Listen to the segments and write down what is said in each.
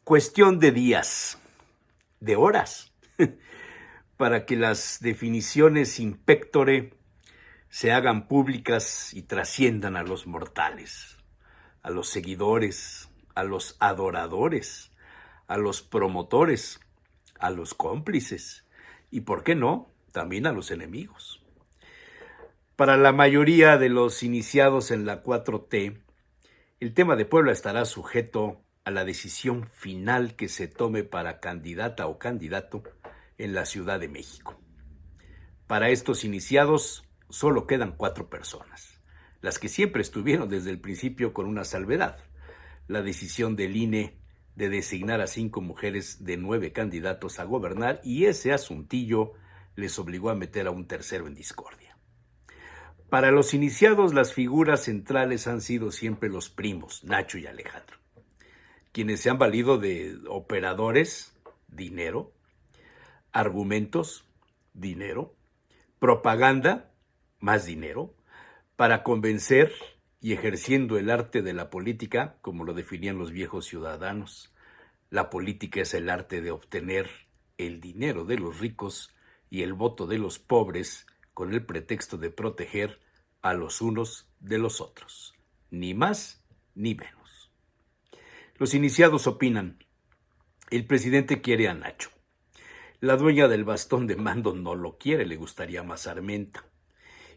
Cuestión de días, de horas, para que las definiciones in pectore se hagan públicas y trasciendan a los mortales, a los seguidores, a los adoradores, a los promotores, a los cómplices y, ¿por qué no?, también a los enemigos. Para la mayoría de los iniciados en la 4T, el tema de Puebla estará sujeto a la decisión final que se tome para candidata o candidato en la Ciudad de México. Para estos iniciados solo quedan 4 personas, las que siempre estuvieron desde el principio con una salvedad: la decisión del INE de designar a 5 mujeres de 9 candidatos a gobernar, y ese asuntillo les obligó a meter a un tercero en discordia. Para los iniciados, las figuras centrales han sido siempre los primos, Nacho y Alejandro, quienes se han valido de operadores, dinero, argumentos, dinero, propaganda, más dinero, para convencer, y ejerciendo el arte de la política, como lo definían los viejos ciudadanos. La política es el arte de obtener el dinero de los ricos y el voto de los pobres con el pretexto de proteger a los unos de los otros, ni más ni menos. Los iniciados opinan: el presidente quiere a Nacho, la dueña del bastón de mando no lo quiere, le gustaría más Armenta.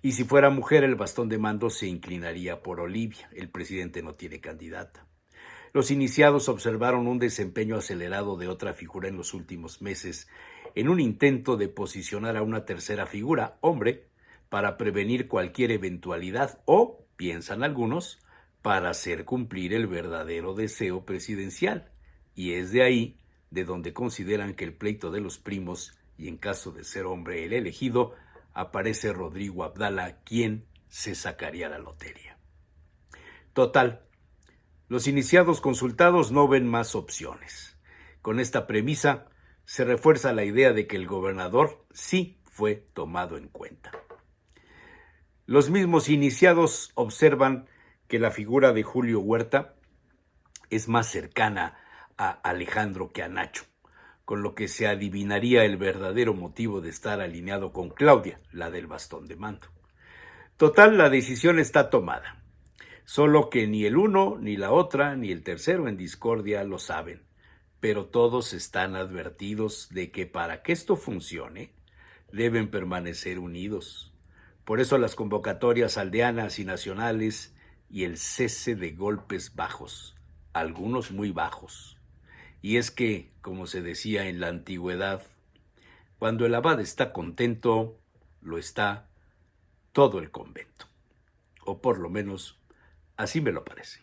Y si fuera mujer, el bastón de mando se inclinaría por Olivia. El presidente no tiene candidata. Los iniciados observaron un desempeño acelerado de otra figura en los últimos meses, en un intento de posicionar a una tercera figura, hombre, para prevenir cualquier eventualidad o, piensan algunos, para hacer cumplir el verdadero deseo presidencial. Y es de ahí de donde consideran que el pleito de los primos, y en caso de ser hombre el elegido, aparece Rodrigo Abdala, quien se sacaría la lotería. Total, los iniciados consultados no ven más opciones. Con esta premisa se refuerza la idea de que el gobernador sí fue tomado en cuenta. Los mismos iniciados observan que la figura de Julio Huerta es más cercana a Alejandro que a Nacho, con lo que se adivinaría el verdadero motivo de estar alineado con Claudia, la del bastón de mando. Total, la decisión está tomada, solo que ni el uno, ni la otra, ni el tercero en discordia lo saben, pero todos están advertidos de que para que esto funcione, deben permanecer unidos. Por eso las convocatorias aldeanas y nacionales y el cese de golpes bajos, algunos muy bajos. Y es que, como se decía en la antigüedad, cuando el abad está contento, lo está todo el convento. O por lo menos, así me lo parece.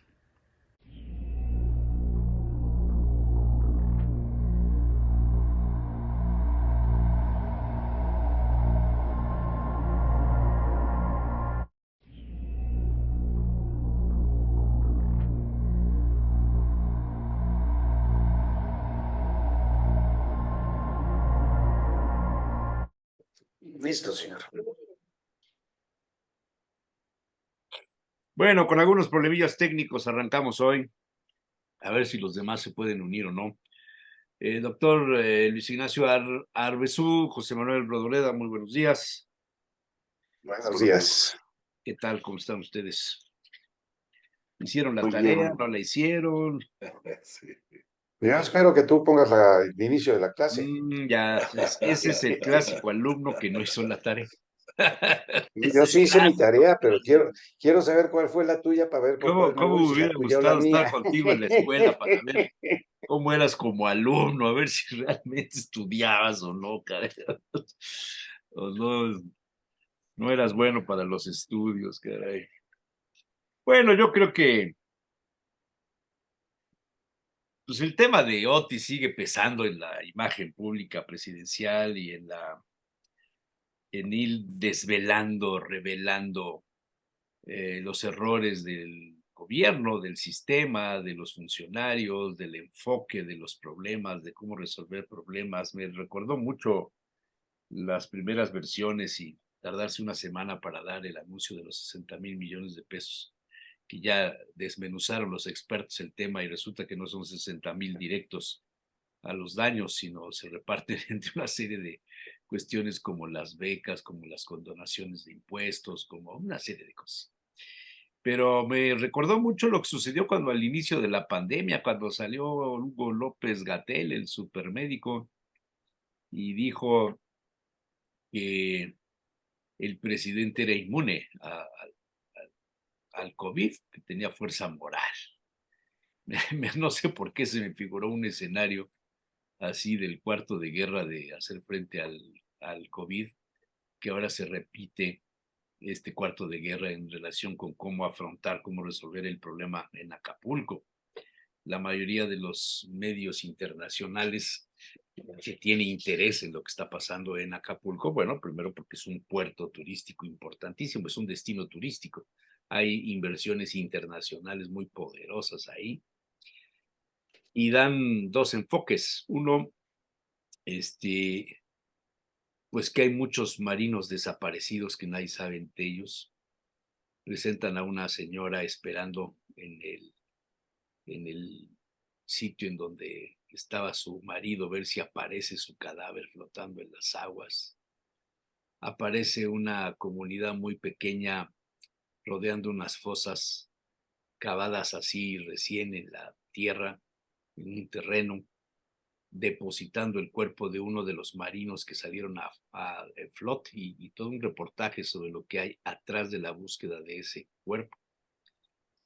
Listo, señor. Bueno, con algunos problemillas técnicos arrancamos hoy. A ver si los demás se pueden unir o no. Doctor Luis Ignacio Arbezú, José Manuel Rodoreda, muy buenos días. Buenos días. ¿Qué tal? ¿Cómo están ustedes? ¿Hicieron la Muy tarea? bien. ¿No la hicieron? Sí. Yo espero que tú pongas el inicio de la clase. Ya, ese es el clásico alumno que no hizo la tarea. Es Yo el sí hice mi clásico. tarea, pero quiero saber cuál fue la tuya para ver con cuál me ¿Cómo voy, me si la hubiera tuya o la gustado estar mía. contigo en la escuela para ver cómo eras como alumno, a ver si realmente estudiabas o no, caray? O no eras bueno para los estudios, caray. Bueno, yo creo que pues el tema de Otis sigue pesando en la imagen pública presidencial y en ir desvelando, revelando los errores del gobierno, del sistema, de los funcionarios, del enfoque de los problemas, de cómo resolver problemas. Me recordó mucho las primeras versiones y tardarse una semana para dar el anuncio de los 60,000 millones de pesos que ya desmenuzaron los expertos el tema y resulta que no son 60,000 directos a los daños, sino se reparten entre una serie de cuestiones como las becas, como las condonaciones de impuestos, como una serie de cosas. Pero me recordó mucho lo que sucedió cuando al inicio de la pandemia, cuando salió Hugo López-Gatell, el supermédico, y dijo que el presidente era inmune al COVID, que tenía fuerza moral. No sé por qué se me figuró un escenario así del cuarto de guerra de hacer frente al COVID, que ahora se repite este cuarto de guerra en relación con cómo afrontar, cómo resolver el problema en Acapulco. La mayoría de los medios internacionales que tiene interés en lo que está pasando en Acapulco, bueno, primero porque es un puerto turístico importantísimo, es un destino turístico. Hay inversiones internacionales muy poderosas ahí y dan dos enfoques. Uno, pues que hay muchos marinos desaparecidos que nadie sabe de ellos. Presentan a una señora esperando en el sitio en donde estaba su marido, ver si aparece su cadáver flotando en las aguas. Aparece una comunidad muy pequeña rodeando unas fosas cavadas así recién en la tierra, en un terreno, depositando el cuerpo de uno de los marinos que salieron a flot y todo un reportaje sobre lo que hay atrás de la búsqueda de ese cuerpo.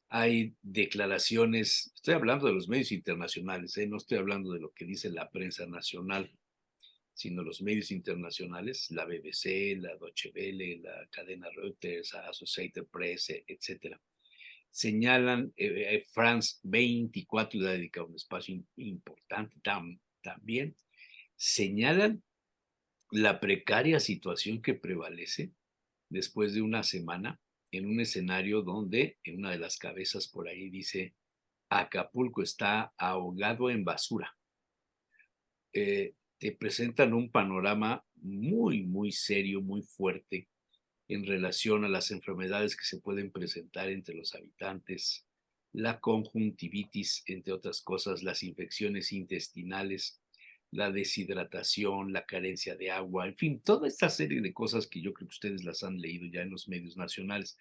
Hay declaraciones, estoy hablando de los medios internacionales, no estoy hablando de lo que dice la prensa nacional, sino los medios internacionales, la BBC, la Deutsche Welle, la cadena Reuters, Associated Press, etcétera. Señalan, France 24 le ha dedicado un espacio importante también, señalan la precaria situación que prevalece después de una semana en un escenario donde en una de las cabezas por ahí dice Acapulco está ahogado en basura. Te presentan un panorama muy, muy serio, muy fuerte en relación a las enfermedades que se pueden presentar entre los habitantes, la conjuntivitis, entre otras cosas, las infecciones intestinales, la deshidratación, la carencia de agua, en fin, toda esta serie de cosas que yo creo que ustedes las han leído ya en los medios nacionales.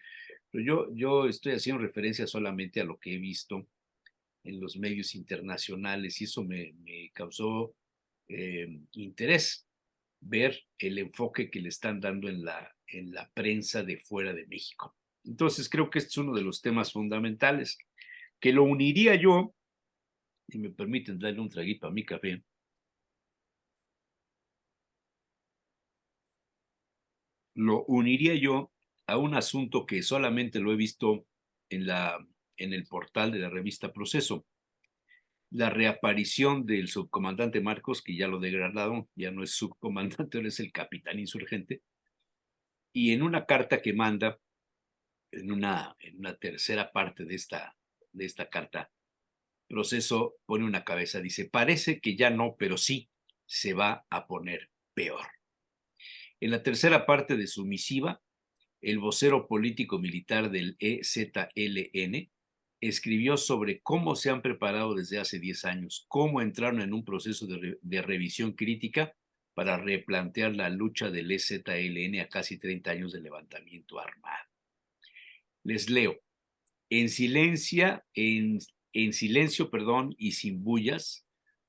Pero yo estoy haciendo referencia solamente a lo que he visto en los medios internacionales y eso me causó interés ver el enfoque que le están dando en la prensa de fuera de México. Entonces creo que este es uno de los temas fundamentales que lo uniría yo, si me permiten darle un traguito a mi café, lo uniría yo a un asunto que solamente lo he visto en el portal de la revista Proceso, la reaparición del subcomandante Marcos, que ya lo degradaron, ya no es subcomandante, ahora es el capitán insurgente, y en una carta que manda, en una tercera parte de esta carta, Proceso pone una cabeza, dice, parece que ya no, pero sí, se va a poner peor. En la tercera parte de su misiva, el vocero político militar del EZLN escribió sobre cómo se han preparado desde hace 10 años, cómo entraron en un proceso de revisión crítica para replantear la lucha del EZLN a casi 30 años de levantamiento armado. Les leo. En silencio, y sin bullas,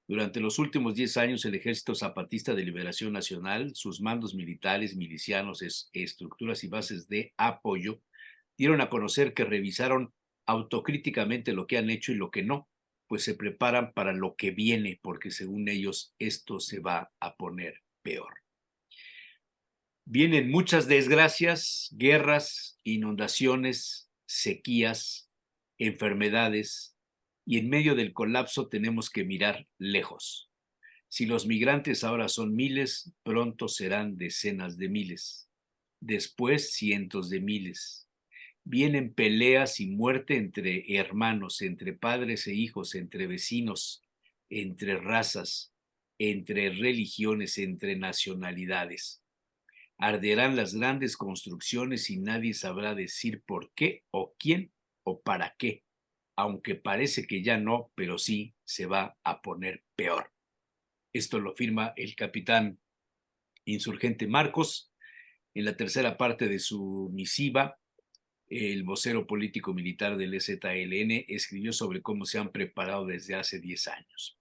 durante los últimos 10 años el Ejército Zapatista de Liberación Nacional, sus mandos militares, milicianos, estructuras y bases de apoyo, dieron a conocer que revisaron autocríticamente lo que han hecho y lo que no, pues se preparan para lo que viene, porque según ellos esto se va a poner peor. Vienen muchas desgracias, guerras, inundaciones, sequías, enfermedades, y en medio del colapso tenemos que mirar lejos. Si los migrantes ahora son miles, pronto serán decenas de miles, después cientos de miles. Vienen peleas y muerte entre hermanos, entre padres e hijos, entre vecinos, entre razas, entre religiones, entre nacionalidades. Arderán las grandes construcciones y nadie sabrá decir por qué o quién o para qué, aunque parece que ya no, pero sí se va a poner peor. Esto lo firma el capitán insurgente Marcos en la tercera parte de su misiva. El vocero político militar del EZLN escribió sobre cómo se han preparado desde hace 10 años.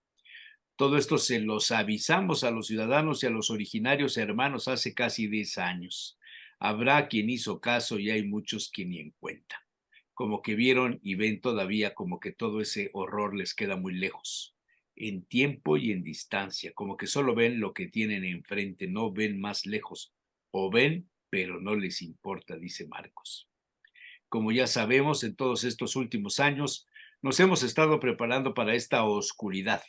Todo esto se los avisamos a los ciudadanos y a los originarios hermanos hace casi 10 años. Habrá quien hizo caso y hay muchos que ni en cuenta. Como que vieron y ven todavía como que todo ese horror les queda muy lejos, en tiempo y en distancia, como que solo ven lo que tienen enfrente, no ven más lejos, o ven, pero no les importa, dice Marcos. Como ya sabemos, en todos estos últimos años nos hemos estado preparando para esta oscuridad.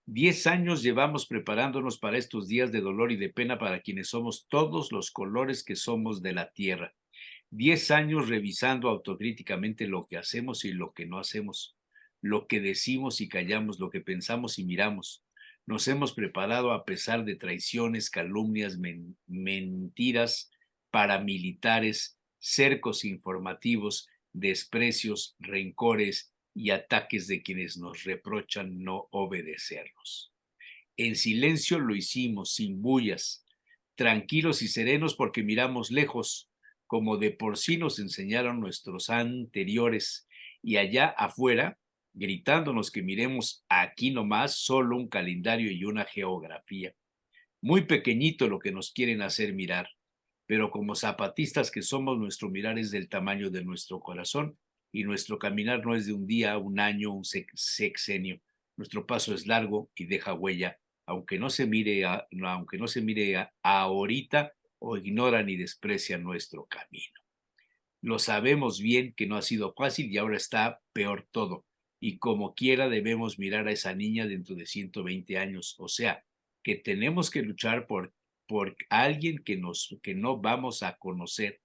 10 años llevamos preparándonos para estos días de dolor y de pena para quienes somos todos los colores que somos de la tierra. 10 años revisando autocríticamente lo que hacemos y lo que no hacemos, lo que decimos y callamos, lo que pensamos y miramos. Nos hemos preparado a pesar de traiciones, calumnias, mentiras, paramilitares, cercos informativos, desprecios, rencores y ataques de quienes nos reprochan no obedecernos. En silencio lo hicimos, sin bullas, tranquilos y serenos porque miramos lejos, como de por sí nos enseñaron nuestros anteriores, y allá afuera, gritándonos que miremos aquí nomás solo un calendario y una geografía. Muy pequeñito lo que nos quieren hacer mirar, pero como zapatistas que somos, nuestro mirar es del tamaño de nuestro corazón y nuestro caminar no es de un día, un año, un sexenio. Nuestro paso es largo y deja huella, aunque no se mire, ahorita o ignoran y desprecian nuestro camino. Lo sabemos bien que no ha sido fácil y ahora está peor todo. Y como quiera debemos mirar a esa niña dentro de 120 años. O sea, que tenemos que luchar por alguien que no vamos a conocer,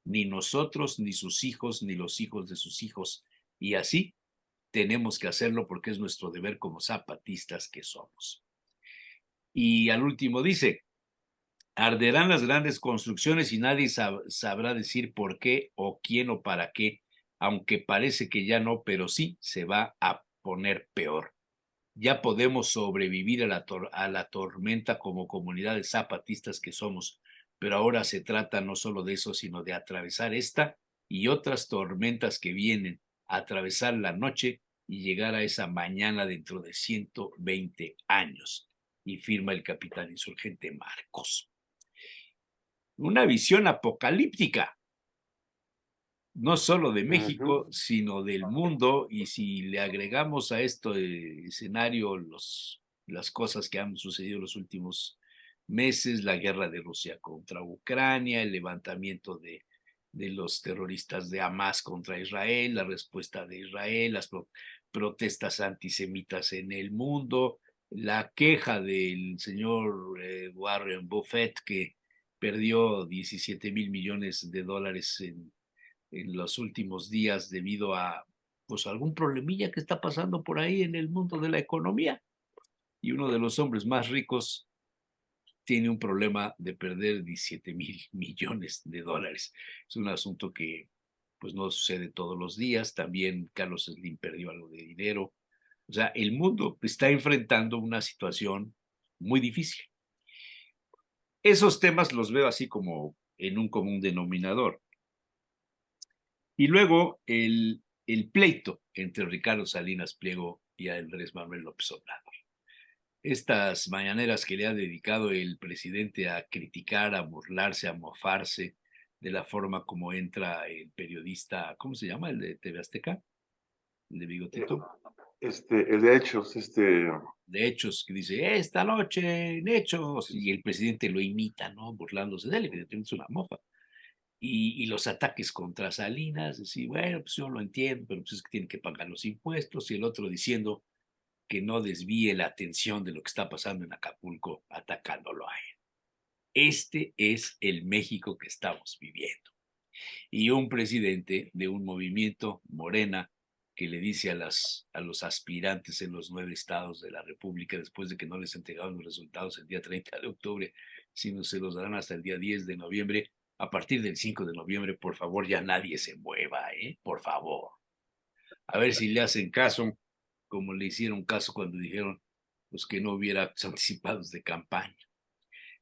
ni nosotros, ni sus hijos, ni los hijos de sus hijos. Y así tenemos que hacerlo porque es nuestro deber como zapatistas que somos. Y al último dice, arderán las grandes construcciones y nadie sabrá decir por qué o quién o para qué, aunque parece que ya no, pero sí se va a poner peor. Ya podemos sobrevivir a la tormenta como comunidades zapatistas que somos, pero ahora se trata no solo de eso, sino de atravesar esta y otras tormentas que vienen, atravesar la noche y llegar a esa mañana dentro de 120 años. Y firma el capitán insurgente Marcos. Una visión apocalíptica, no solo de México, Ujú. sino del mundo, y si le agregamos a este escenario las cosas que han sucedido en los últimos meses, la guerra de Rusia contra Ucrania, el levantamiento de los terroristas de Hamas contra Israel, la respuesta de Israel, las protestas antisemitas en el mundo, la queja del señor Warren Buffett que perdió 17 mil millones de dólares en los últimos días debido a pues algún problemilla que está pasando por ahí en el mundo de la economía. Y uno de los hombres más ricos tiene un problema de perder 17 mil millones de dólares. Es un asunto que pues no sucede todos los días. También Carlos Slim perdió algo de dinero. O sea, el mundo está enfrentando una situación muy difícil. Esos temas los veo así como en un común denominador. Y luego el pleito entre Ricardo Salinas Pliego y Andrés Manuel López Obrador. Estas mañaneras que le ha dedicado el presidente a criticar, a burlarse, a mofarse de la forma como entra el periodista, ¿cómo se llama? El de TV Azteca, el de Eh, Bigotito, El de Hechos, de Hechos, que dice, esta noche en Hechos, y el presidente lo imita, ¿no? Burlándose de él, evidentemente es una mofa. Y los ataques contra Salinas, decir, bueno, pues yo lo entiendo, pero pues es que tienen que pagar los impuestos, y el otro diciendo que no desvíe la atención de lo que está pasando en Acapulco atacándolo a él. Este es el México que estamos viviendo. Y un presidente de un movimiento Morena que le dice a los aspirantes en los 9 estados de la República, después de que no les entregaron los resultados el día 30 de octubre, sino se los darán hasta el día 10 de noviembre, a partir del 5 de noviembre, por favor, ya nadie se mueva, por favor. A ver si le hacen caso, como le hicieron caso cuando dijeron pues, que no hubiera actos anticipados de campaña.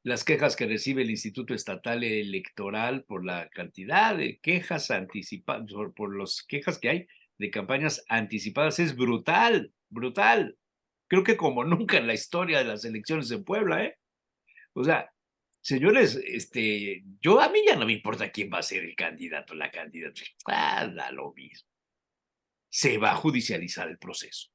Las quejas que recibe el Instituto Estatal Electoral por la cantidad de quejas anticipadas, por las quejas que hay de campañas anticipadas es brutal, brutal. Creo que como nunca en la historia de las elecciones en Puebla, ¿eh? O sea, señores, yo a mí ya no me importa quién va a ser el candidato, la candidata. Da lo mismo. Se va a judicializar el proceso.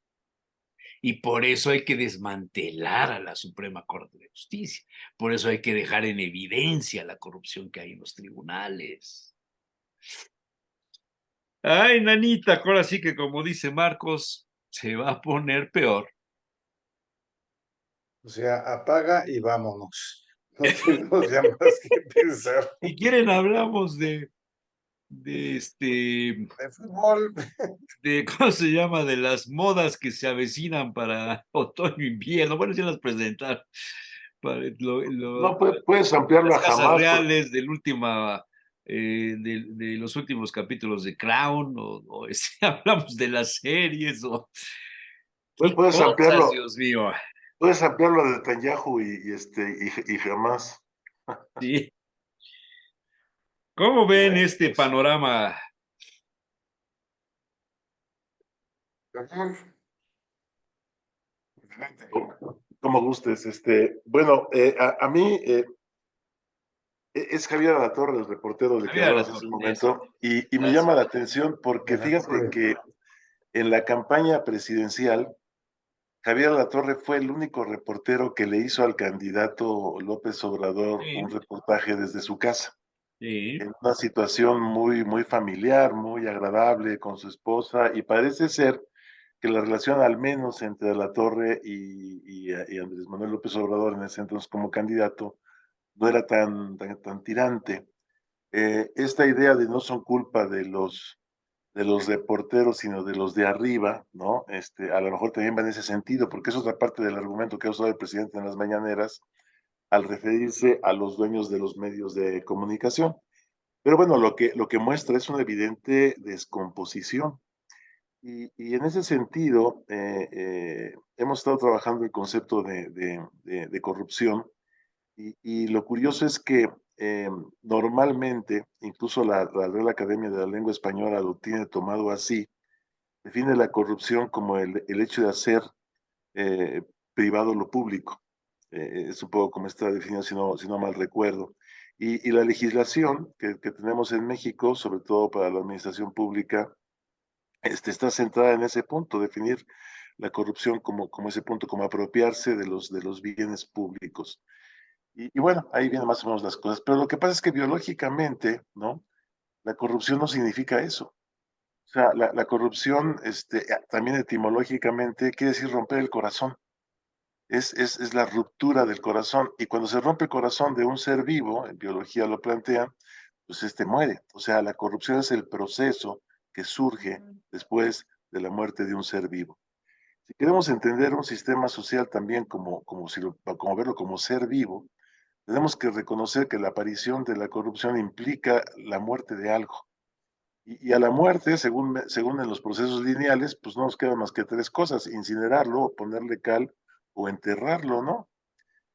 Y por eso hay que desmantelar a la Suprema Corte de Justicia. Por eso hay que dejar en evidencia la corrupción que hay en los tribunales. Ay, nanita, ahora sí que como dice Marcos, se va a poner peor. O sea, apaga y vámonos. No tenemos ya más que pensar. Si quieren hablamos De fútbol. ¿cómo se llama? De las modas que se avecinan para otoño, invierno. Bueno, ya las presentaron. Para No puedes ampliarlo las a casas jamás. reales de los últimos capítulos de Crown, hablamos de las series, o qué Puedes cosas, ampliarlo. Dios mío. Puedes ampliarlo a Netanyahu y jamás. Sí. ¿Cómo ven Bueno, este pues. panorama? Como gustes. Bueno, a mí es Javier Alatorre, el reportero del que Javier hablabas hace Alatorre, un eso, momento, y me gracias. llama la atención porque fíjate que en la campaña presidencial, Javier Alatorre fue el único reportero que le hizo al candidato López Obrador un Sí, reportaje desde su casa, sí, en una situación muy familiar, muy agradable con su esposa, y parece ser que la relación al menos entre Alatorre y Andrés Manuel López Obrador en ese entonces como candidato no era tan tirante. Esta idea de no son culpa de los reporteros, sino de los de arriba, ¿no? A lo mejor también va en ese sentido, porque es otra parte del argumento que ha usado el presidente en las mañaneras al referirse a los dueños de los medios de comunicación. Pero bueno, lo que muestra es una evidente descomposición. Y en ese sentido, hemos estado trabajando el concepto de corrupción y lo curioso es que normalmente, incluso la Real Academia de la Lengua Española lo tiene tomado así, define la corrupción como el hecho de hacer eh, privado lo público. Es un poco como está definido, si no mal recuerdo. Y la legislación que tenemos en México, sobre todo para la administración pública, está centrada en ese punto, definir la corrupción como ese punto, como apropiarse de los bienes públicos. Y bueno, ahí vienen más o menos las cosas. Pero lo que pasa es que biológicamente, ¿no? La corrupción no significa eso. O sea, la corrupción, también etimológicamente, quiere decir romper el corazón. Es la ruptura del corazón. Y cuando se rompe el corazón de un ser vivo, en biología lo plantean, pues muere. O sea, la corrupción es el proceso que surge después de la muerte de un ser vivo. Si queremos entender un sistema social también como verlo como ser vivo, tenemos que reconocer que la aparición de la corrupción implica la muerte de algo. Y a la muerte, según en los procesos lineales, pues no nos quedan más que tres cosas: incinerarlo, ponerle cal o enterrarlo, ¿no?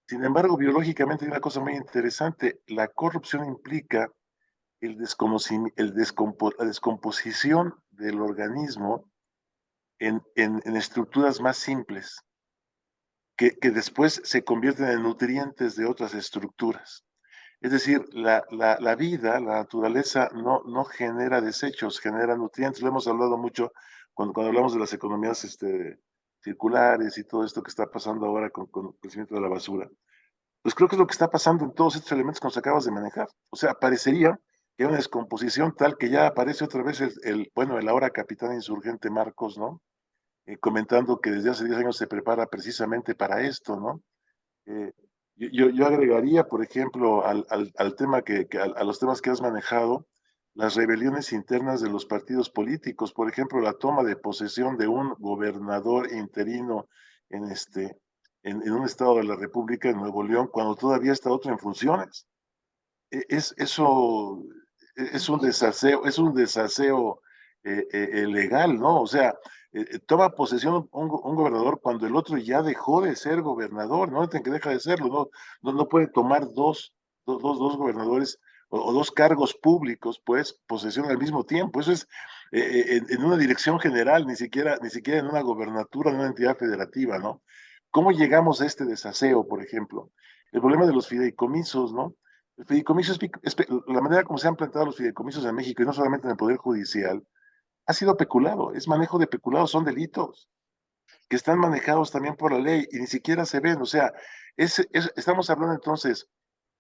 Sin embargo, biológicamente hay una cosa muy interesante. La corrupción implica la descomposición del organismo en estructuras más simples, que después se convierten en nutrientes de otras estructuras. Es decir, la vida, la naturaleza, no genera desechos, genera nutrientes. Lo hemos hablado mucho cuando hablamos de las economías circulares y todo esto que está pasando ahora con el crecimiento de la basura. Pues creo que es lo que está pasando en todos estos elementos que nos acabas de manejar. O sea, parecería que hay una descomposición tal que ya aparece otra vez bueno, el ahora capitán insurgente Marcos, ¿no? Comentando que desde hace 10 años se prepara precisamente para esto, ¿no? Eh, yo agregaría, por ejemplo, al tema a los temas que has manejado, las rebeliones internas de los partidos políticos, por ejemplo, la toma de posesión de un gobernador interino en, en un estado de la República de Nuevo León, cuando todavía está otro en funciones. Eso es un desaseo legal, ¿no? O sea, toma posesión un gobernador cuando el otro ya dejó de ser gobernador, no que deja de serlo, no puede tomar dos gobernadores o dos cargos públicos, pues, posesión al mismo tiempo. Eso es en una dirección general, ni siquiera en una gobernatura, en una entidad federativa, ¿no? ¿Cómo llegamos a este desaseo, por ejemplo? El problema de los fideicomisos, ¿no? El fideicomiso la manera como se han planteado los fideicomisos en México, y no solamente en el Poder Judicial, ha sido peculado, es manejo de peculados, son delitos que están manejados también por la ley y ni siquiera se ven. O sea, estamos hablando entonces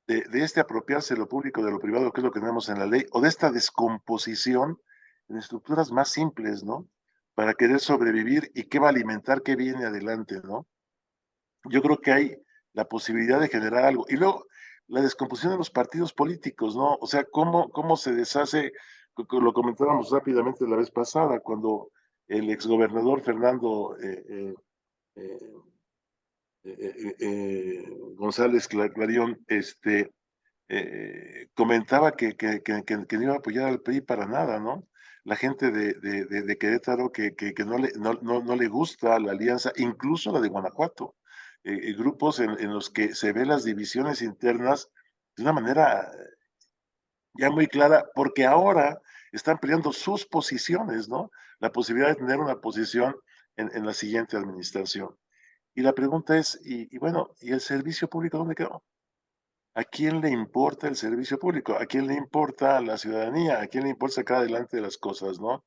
de este apropiarse de lo público de lo privado, que es lo que tenemos en la ley, o de esta descomposición en estructuras más simples, ¿no? Para querer sobrevivir y qué va a alimentar, qué viene adelante, ¿no? Yo creo que hay la posibilidad de generar algo. Y luego, la descomposición de los partidos políticos, ¿no? O sea, cómo se deshace, lo comentábamos rápidamente la vez pasada, cuando el exgobernador Fernando eh, González Clarión, comentaba que no iba a apoyar al PRI para nada, ¿no? La gente de Querétaro que no le gusta la alianza, incluso la de Guanajuato, grupos en los que se ven las divisiones internas de una manera ya muy clara, porque ahora están peleando sus posiciones, ¿no? La posibilidad de tener una posición en la siguiente administración. Y la pregunta es, bueno, ¿y el servicio público dónde quedó? ¿A quién le importa el servicio público? ¿A quién le importa la ciudadanía? ¿A quién le importa sacar adelante las cosas, no?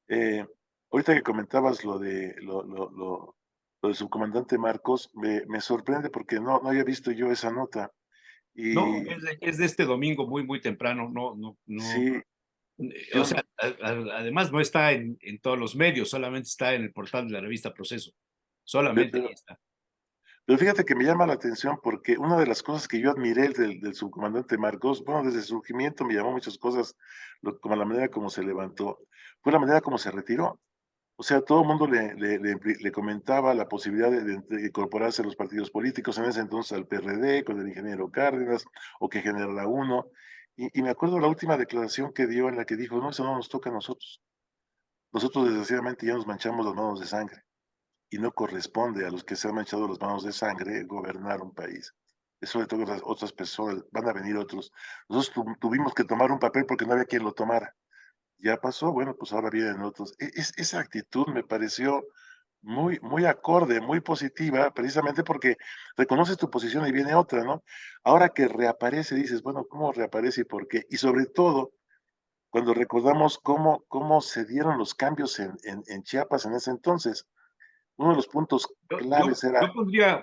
Eh, ahorita que comentabas lo del subcomandante Marcos, me sorprende porque no había visto yo esa nota. No, Y es de este domingo muy, muy temprano. No, no, no. sí, O yo, sea, además no está en todos los medios, solamente está en el portal de la revista Proceso. Solamente ahí pero, está. pero fíjate que me llama la atención porque una de las cosas que yo admiré del subcomandante Marcos, bueno, desde su surgimiento me llamó muchas cosas, como la manera como se levantó, fue la manera como se retiró. O sea, todo el mundo le comentaba la posibilidad de incorporarse a los partidos políticos, en ese entonces al PRD, con el ingeniero Cárdenas, o que generara uno. Y me acuerdo la última declaración que dio en la que dijo, no, eso no nos toca a nosotros. Nosotros desgraciadamente ya nos manchamos las manos de sangre y no corresponde a los que se han manchado las manos de sangre gobernar un país. Eso le toca a otras personas, van a venir otros. Nosotros tuvimos que tomar un papel porque no había quien lo tomara. Ya pasó, bueno, pues ahora vienen otros. Esa actitud me pareció muy acorde, muy positiva, precisamente porque reconoces tu posición y viene otra, ¿no? Ahora que reaparece, dices, bueno, ¿cómo reaparece y por qué? Y sobre todo, cuando recordamos cómo se dieron los cambios en Chiapas en ese entonces, uno de los puntos claves era, Yo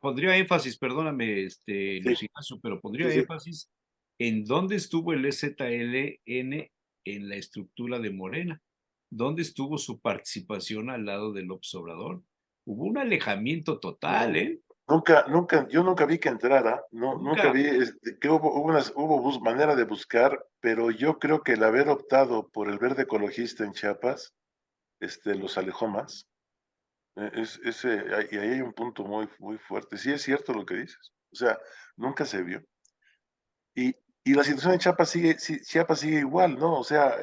pondría énfasis, perdóname, sí, Luis Ignacio, pero sí, pondría sí, énfasis en dónde estuvo el EZLN en la estructura de Morena, dónde estuvo su participación al lado de López Obrador. Hubo un alejamiento total, ¿eh? yo nunca vi que entrara, no, nunca Nunca. vi que hubo manera de buscar, pero yo creo que el haber optado por el verde ecologista en Chiapas, los alejó más. Y ahí hay un punto muy fuerte. Sí es cierto lo que dices. O sea, nunca se vio. Y, y la situación en Chiapas Chiapas sigue igual, ¿no? O sea,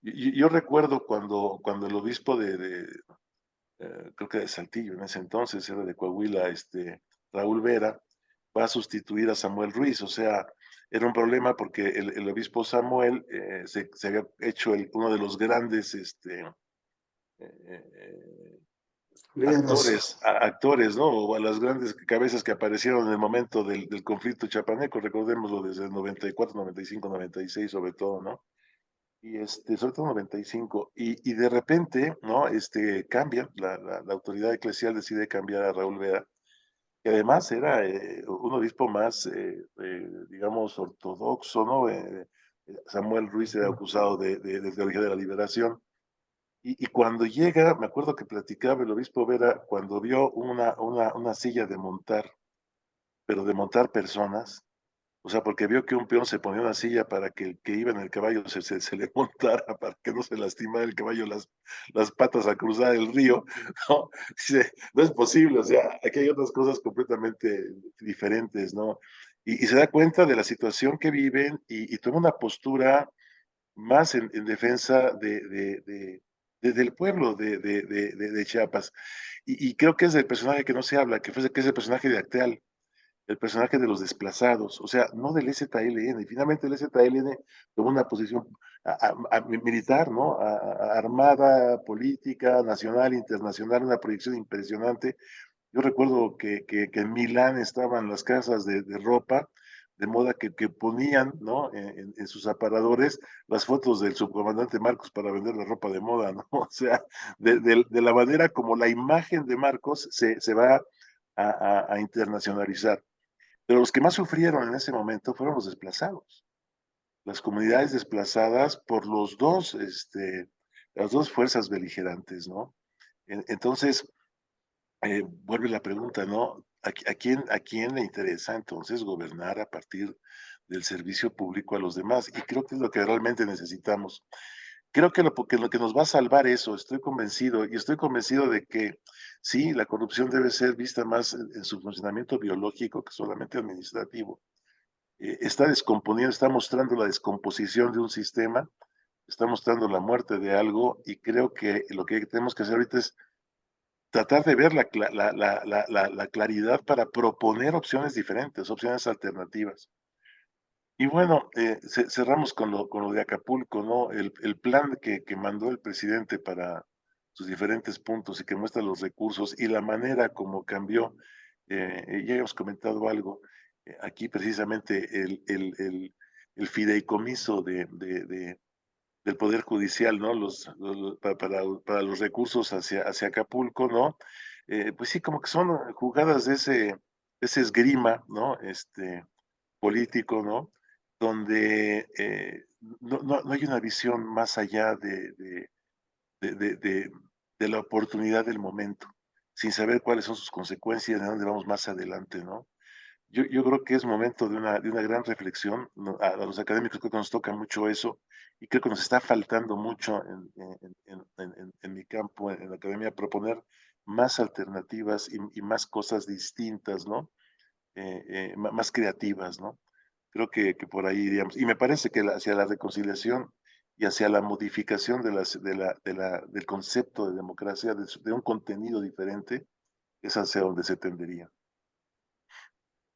yo recuerdo cuando el obispo creo que de Saltillo en ese entonces, era de Coahuila, Raúl Vera, va a sustituir a Samuel Ruiz. O sea, era un problema porque el obispo Samuel se había hecho uno de los grandes eh, Líderes. actores, ¿no? O a las grandes cabezas que aparecieron en el momento del conflicto chapaneco, recordémoslo desde el 94, 95, 96 sobre todo, ¿no? Y sobre todo 95, y de repente, ¿no? Cambian, la autoridad eclesial decide cambiar a Raúl Vera, que además era un obispo más, digamos, ortodoxo, ¿no? Samuel Ruiz era acusado de teología de la liberación, y cuando llega, me acuerdo que platicaba el obispo Vera, cuando vio una silla de montar, pero de montar personas, o sea, porque vio que un peón se ponía una silla para que el que iba en el caballo se le montara, para que no se lastimara el caballo las patas a cruzar el río, ¿no? Dice, no es posible, o sea, aquí hay otras cosas completamente diferentes, ¿no? Y se da cuenta de la situación que viven y toma una postura más en defensa del pueblo de Chiapas. Y creo que es el personaje que no se habla, que es el personaje de Acteal, el personaje de los desplazados, o sea, no del EZLN. Finalmente el EZLN tomó una posición militar, ¿no? Armada, política, nacional, internacional, una proyección impresionante. Yo recuerdo que en Milán estaban las casas de ropa, de moda que ponían, ¿no? En sus aparadores las fotos del subcomandante Marcos para vender la ropa de moda, ¿no? O sea, de la manera como la imagen de Marcos se va a internacionalizar. Pero los que más sufrieron en ese momento fueron los desplazados, las comunidades desplazadas por las dos fuerzas beligerantes, ¿no? Entonces, vuelve la pregunta, ¿no? ¿A quién le interesa entonces gobernar a partir del servicio público a los demás? Y creo que es lo que realmente necesitamos. Creo que lo que nos va a salvar eso, estoy convencido de que sí, la corrupción debe ser vista más en su funcionamiento biológico que solamente administrativo. Está descomponiendo, está mostrando la descomposición de un sistema, está mostrando la muerte de algo, y creo que lo que tenemos que hacer ahorita es tratar de ver la claridad para proponer opciones diferentes, opciones alternativas. Y bueno, cerramos con lo de Acapulco, ¿no? El plan que mandó el presidente para sus diferentes puntos y que muestra los recursos y la manera como cambió, ya hemos comentado algo, aquí precisamente el fideicomiso del Poder Judicial, ¿no? Para los recursos hacia Acapulco, ¿no? Pues sí, como que son jugadas de ese esgrima, ¿no? Político, ¿no? Donde no hay una visión más allá de, de, de, de la oportunidad del momento, sin saber cuáles son sus consecuencias, de dónde vamos más adelante, ¿no? Yo creo que es momento de una gran reflexión, ¿no? A los académicos creo que nos toca mucho eso, y creo que nos está faltando mucho en mi campo, en la academia, proponer más alternativas y más cosas distintas, ¿no? Más creativas, ¿no? Creo que por ahí iríamos. Y me parece que hacia la reconciliación y hacia la modificación del concepto de democracia, de un contenido diferente, es hacia donde se tendería.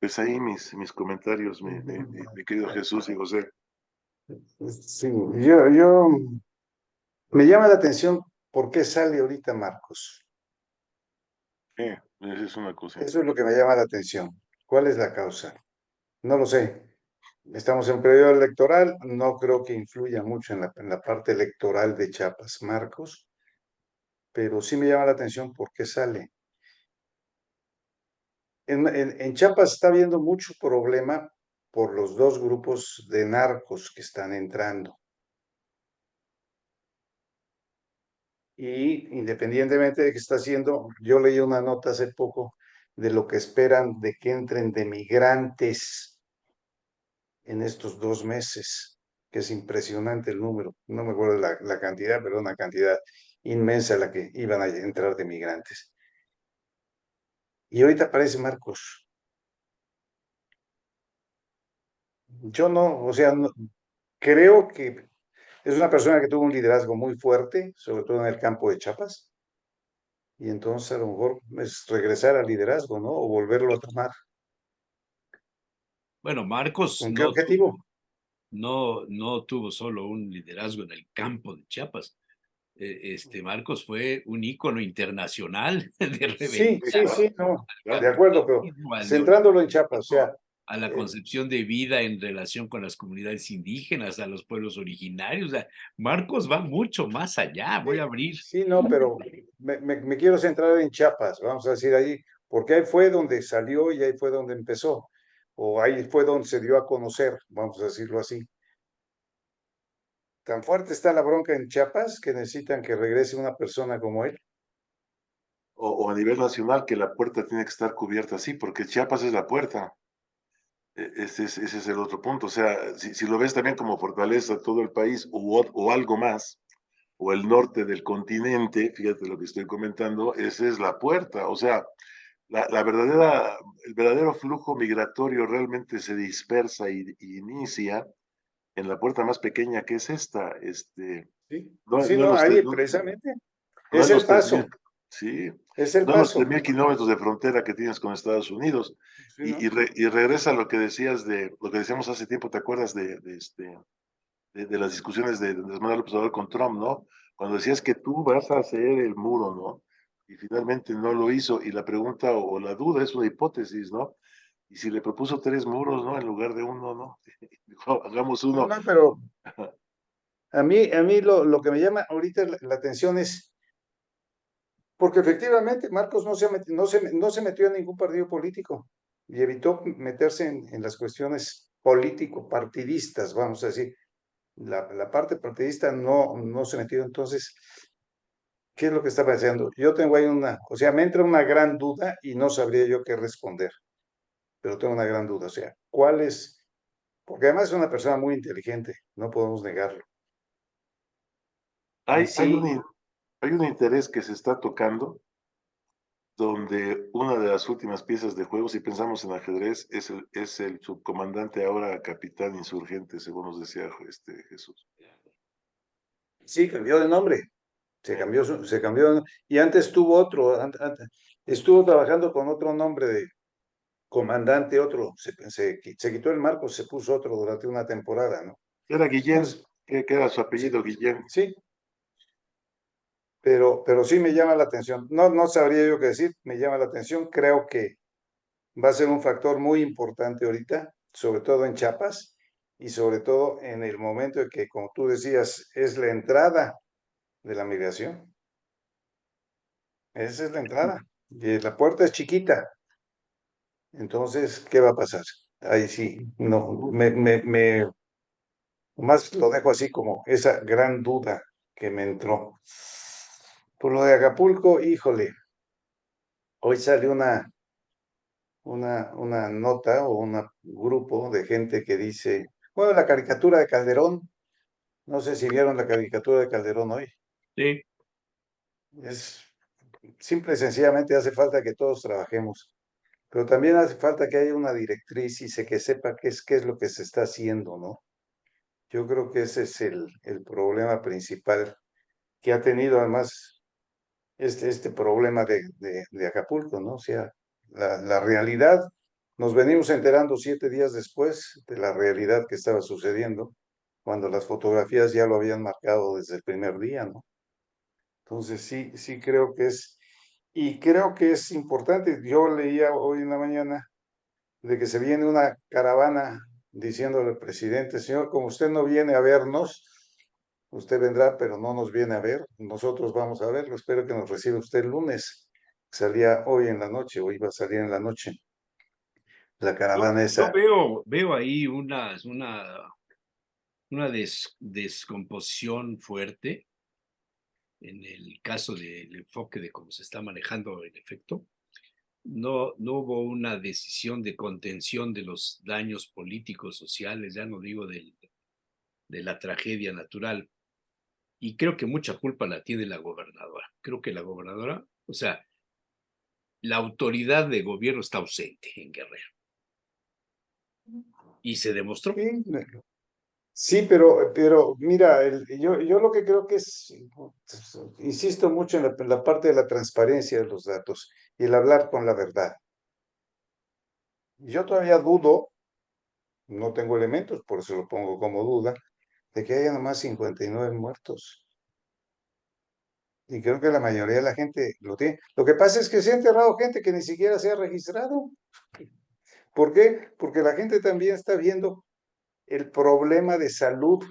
Pues ahí mis comentarios, mi querido Jesús y José. Sí, yo me llama la atención por qué sale ahorita Marcos. Esa es una cosa. Eso es lo que me llama la atención. ¿Cuál es la causa? No lo sé. Estamos en periodo electoral, no creo que influya mucho en la parte electoral de Chiapas, Marcos, pero sí me llama la atención por qué sale. En Chiapas está habiendo mucho problema por los dos grupos de narcos que están entrando. Y independientemente de que está haciendo, yo leí una nota hace poco de lo que esperan de que entren de migrantes en estos 2 meses, que es impresionante el número. No me acuerdo la cantidad, pero una cantidad inmensa la que iban a entrar de migrantes. Y ahorita aparece Marcos. Yo no, o sea, creo que es una persona que tuvo un liderazgo muy fuerte, sobre todo en el campo de Chiapas, y entonces a lo mejor es regresar al liderazgo, ¿no? O volverlo a tomar. Bueno, Marcos ¿Con qué objetivo? no tuvo solo un liderazgo en el campo de Chiapas. Marcos fue un ícono internacional de Sí, rebeldía sí, sí, no, al de acuerdo, pero capitalismo, al centrándolo en Chiapas, o sea, neoliberalismo, a la concepción de vida en relación con las comunidades indígenas, a los pueblos originarios. O sea, Marcos va mucho más allá. Voy sí, a abrir. sí, no, pero me quiero centrar en Chiapas, vamos a decir ahí, porque ahí fue donde salió y ahí fue donde empezó, o ahí fue donde se dio a conocer, vamos a decirlo así. Tan fuerte está la bronca en Chiapas que necesitan que regrese una persona como él. O a nivel nacional, que la puerta tiene que estar cubierta así, porque Chiapas es la puerta. Ese es el otro punto. O sea, si lo ves también como fortaleza todo el país o algo más, o el norte del continente, fíjate lo que estoy comentando, esa es la puerta. O sea, el verdadero flujo migratorio realmente se dispersa y inicia en la puerta más pequeña que es esta, Sí, no, sí, no en no, los, ahí no, precisamente no es en el los 3.000, paso, sí, es el no en los paso. 3.000 kilómetros de frontera que tienes con Estados Unidos. Sí, ¿no? Y regresa a lo que decías lo que decíamos hace tiempo, ¿te acuerdas de las discusiones de Andrés Manuel López Obrador con Trump, ¿no? Cuando decías que tú vas a hacer el muro, ¿no? Y finalmente no lo hizo, y la pregunta o la duda es una hipótesis, ¿no? Y si le propuso 3 muros, ¿no? En lugar de uno, ¿no? Dijo, hagamos No, uno. no, pero a mí lo que me llama ahorita la atención es, porque efectivamente Marcos no se metió en ningún partido político y evitó meterse en las cuestiones político-partidistas, vamos a decir. La parte partidista no se metió. Entonces, ¿qué es lo que está pasando? Yo tengo ahí o sea, me entra una gran duda y no sabría yo qué responder, pero tengo una gran duda. O sea, ¿cuál es? Porque además es una persona muy inteligente, no podemos negarlo. Y Hay, hay sí, un, hay un interés que se está tocando donde una de las últimas piezas de juego, si pensamos en ajedrez, es el subcomandante, ahora capitán insurgente, según nos decía Jesús. sí, cambió de nombre. Se Eh, cambió, se cambió, y antes tuvo otro, estuvo trabajando con otro nombre de comandante, otro, se quitó el marco, se puso otro durante una temporada, ¿no? Era Guillén, Entonces, que era su sí, apellido, Guillén. sí, pero sí me llama la atención. No sabría yo qué decir, me llama la atención. Creo que va a ser un factor muy importante ahorita, sobre todo en Chiapas y sobre todo en el momento en que, como tú decías, es la entrada de la migración. Esa es la entrada. Y la puerta es chiquita. Entonces, ¿qué va a pasar? Ahí sí, no, más lo dejo así como esa gran duda que me entró. Por lo de Acapulco, híjole, hoy sale una nota o un grupo de gente que dice, bueno, la caricatura de Calderón, no sé si vieron la caricatura de Calderón hoy, Sí, es simple y sencillamente hace falta que todos trabajemos, pero también hace falta que haya una directriz y que sepa qué es lo que se está haciendo, ¿no? Yo creo que ese es el problema principal que ha tenido además este problema de Acapulco, ¿no? O sea, la realidad, nos venimos enterando 7 días después de la realidad que estaba sucediendo, cuando las fotografías ya lo habían marcado desde el primer día, ¿no? Entonces sí creo que es importante. Yo leía hoy en la mañana de que se viene una caravana diciéndole al presidente, señor, como usted no viene a vernos, usted vendrá, pero no nos viene a ver, nosotros vamos a verlo, espero que nos reciba usted el lunes. Salía hoy en la noche, o iba a salir en la noche, la caravana yo esa. veo ahí una descomposición fuerte en el caso del enfoque de cómo se está manejando el efecto. No hubo una decisión de contención de los daños políticos, sociales, ya no digo de la tragedia natural. Y creo que mucha culpa la tiene la gobernadora. Creo que la gobernadora, o sea, la autoridad de gobierno está ausente en Guerrero. Y se demostró. Sí, sí, pero mira, yo lo que creo que insisto mucho en la parte de la transparencia de los datos y el hablar con la verdad. Yo todavía dudo, no tengo elementos, por eso lo pongo como duda, de que haya nomás 59 muertos. Y creo que la mayoría de la gente lo tiene. Lo que pasa es que se ha enterrado gente que ni siquiera se ha registrado. ¿Por qué? Porque la gente también está viendo el problema de salud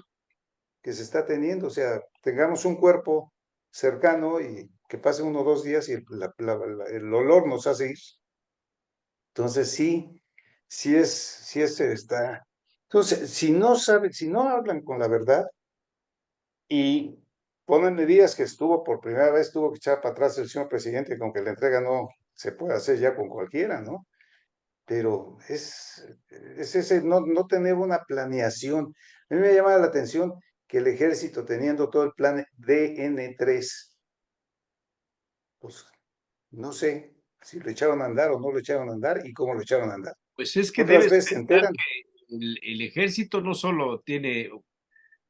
que se está teniendo. O sea, tengamos un cuerpo cercano y que pase 1 o 2 días y el olor nos hace ir. Entonces está. Entonces, si no hablan con la verdad y ponen medidas que por primera vez tuvo que echar para atrás el señor presidente, con que la entrega no se puede hacer ya con cualquiera, ¿no? Pero es ese no tener una planeación. A mí me llama la atención que el ejército, teniendo todo el plan DN3, pues no sé si lo echaron a andar o no lo echaron a andar y cómo lo echaron a andar. Pues es que Otras debes veces se pensar enteran. el ejército no solo tiene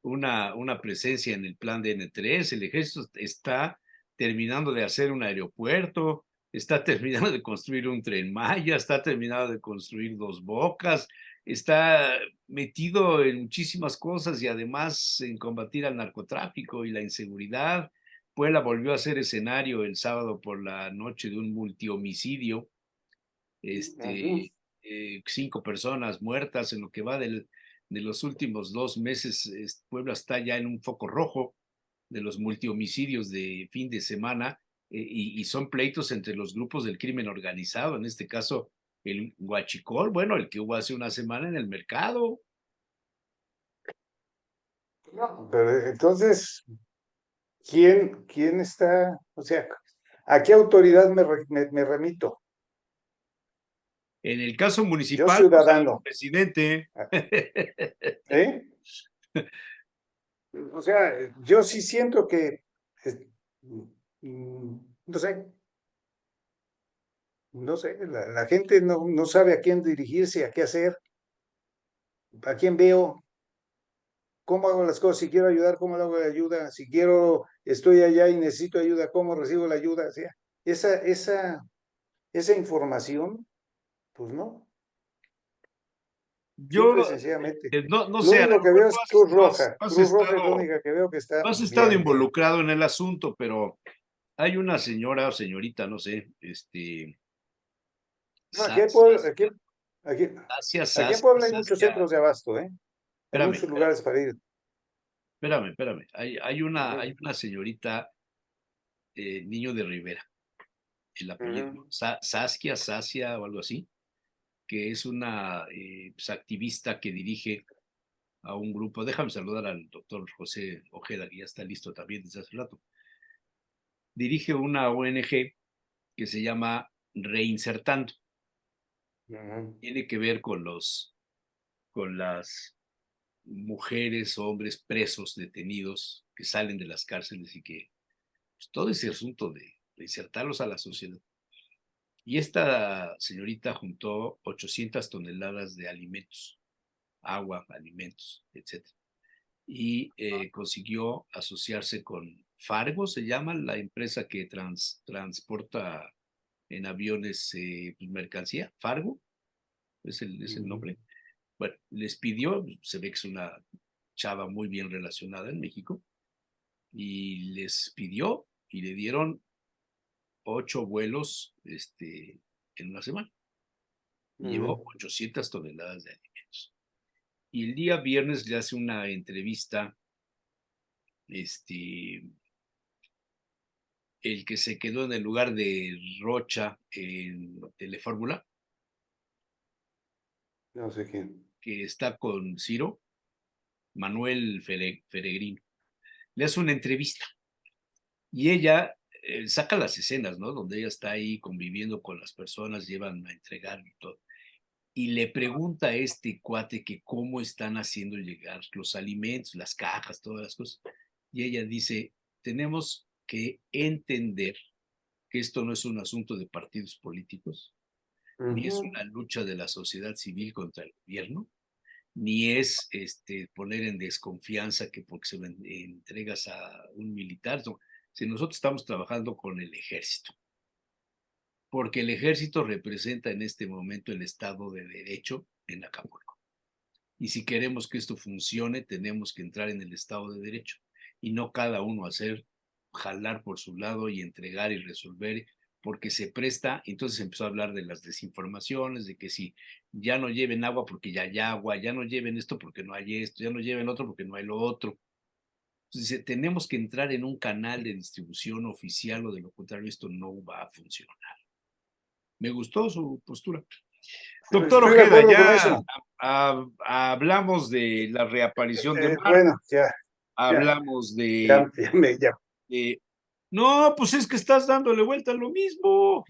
una presencia en el plan de N3, el ejército está terminando de hacer un aeropuerto, está terminando de construir un Tren Maya, está terminando de construir Dos Bocas, está metido en muchísimas cosas y además en combatir al narcotráfico y la inseguridad. Puebla volvió a ser escenario el sábado por la noche de un multihomicidio, Ujú. 5 personas muertas en lo que va de los últimos 2 meses. Puebla está ya en un foco rojo de los multihomicidios de fin de semana, y son pleitos entre los grupos del crimen organizado, en este caso el huachicol, bueno, el que hubo hace una semana en el mercado. No, pero entonces, ¿quién está? O sea, ¿a qué autoridad me remito? En el caso Yo municipal, pues al ciudadano, presidente. ¿eh? O sea, yo sí siento que, eh, no sé, la gente no sabe a quién dirigirse, a qué hacer, a quién veo, cómo hago las cosas, si quiero ayudar, cómo le hago la ayuda, si quiero, estoy allá y necesito ayuda, cómo recibo la ayuda, o sea, esa información, pues no, simple y Yo sencillamente. no Lo sé, a lo único que mejor veo es Cruz Roja, has Cruz Roja es la estado, única que veo que está no has estado bien. involucrado en el asunto, pero hay una señora o señorita, no sé, No, Saskia, aquí, Saskia, aquí en Puebla hay muchos Saskia, centros de abasto, ¿eh? Hay espérame, muchos lugares para ir. espérame. Hay Ujú, una señorita, Niño de Rivera, el apellido, ujú, ¿no? Saskia, Sasia o algo así, que es una pues, activista que dirige a un grupo. Déjame saludar al doctor José Ojeda, que ya está listo también desde hace rato. Dirige una ONG que se llama Reinsertando. ujú. Tiene que ver con las mujeres o hombres presos, detenidos, que salen de las cárceles y que pues, todo ese asunto de reinsertarlos a la sociedad. Y esta señorita juntó 800 toneladas de alimentos, agua, alimentos, etc. Y consiguió asociarse con Fargo, se llama la empresa que transporta en aviones mercancía. Fargo es el nombre. Bueno, les pidió, se ve que es una chava muy bien relacionada en México, y les pidió y le dieron 8 vuelos en una semana. Y llevó Ujú. 800 toneladas de alimentos. Y el día viernes le hace una entrevista, este, el que se quedó en el lugar de Rocha en Telefórmula, No sé quién. que está con Ciro, Manuel Feregrino. Le hace una entrevista y ella saca las escenas, ¿no? Donde ella está ahí conviviendo con las personas, llevan a entregar y todo. Y le pregunta a este cuate que cómo están haciendo llegar los alimentos, las cajas, todas las cosas. Y ella dice, tenemos que entender que esto no es un asunto de partidos políticos, ni es Ujú. una lucha de la sociedad civil contra el gobierno, ni es poner en desconfianza que porque se lo entregas a un militar. No. Si nosotros estamos trabajando con el ejército, porque el ejército representa en este momento el Estado de Derecho en Acapulco. Y si queremos que esto funcione, tenemos que entrar en el Estado de Derecho y no cada uno hacer, jalar por su lado y entregar y resolver, porque se presta. Entonces empezó a hablar de las desinformaciones, de que si ya no lleven agua porque ya hay agua, ya no lleven esto porque no hay esto, ya no lleven otro porque no hay lo otro. Entonces dice, tenemos que entrar en un canal de distribución oficial o de lo contrario esto no va a funcionar. Me gustó su postura. Doctor Estoy de Ojeda, acuerdo con ya eso. hablamos de la reaparición de Bueno, Marcos, ya, hablamos ya. de- No, pues es que estás dándole vuelta a lo mismo.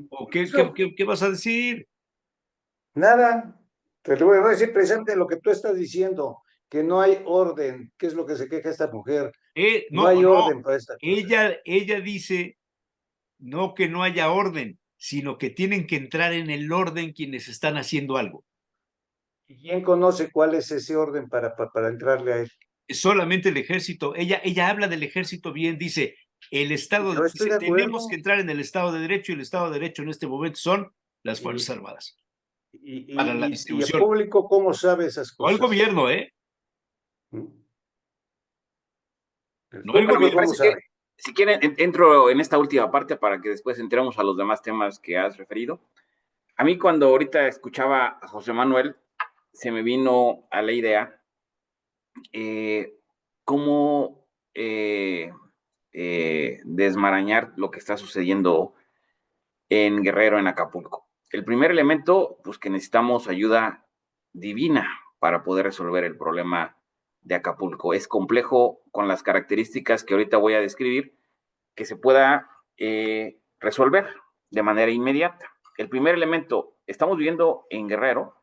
¿O Eso, qué vas a decir? nada. Te lo voy a decir precisamente lo que tú estás diciendo, que no hay orden. ¿Qué es lo que se queja esta mujer? No No, hay no. orden para esta cosa. Ella dice no que no haya orden, sino que tienen que entrar en el orden quienes están haciendo algo. ¿Y quién conoce cuál es ese orden para entrarle a él? Solamente el ejército. Ella habla del ejército bien, dice, el Estado, Yo estoy dice, de tenemos acuerdo. que entrar en el Estado de Derecho, y el Estado de Derecho en este momento son las Y, Fuerzas Armadas, y, para la y el distribución. público, ¿cómo sabe esas No el cosas? gobierno, ¿eh? ¿Mm? El No el Bueno, me público, ¿cómo gobierno. parece que, sabe? si quieren, entro en esta última parte para que después entremos a los demás temas que has referido. A mí, cuando ahorita escuchaba a José Manuel, se me vino a la idea eh, cómo desmarañar lo que está sucediendo en Guerrero, en Acapulco. El primer elemento, pues que necesitamos ayuda divina para poder resolver el problema de Acapulco. Es complejo con las características que ahorita voy a describir, que se pueda resolver de manera inmediata. El primer elemento, estamos viviendo en Guerrero,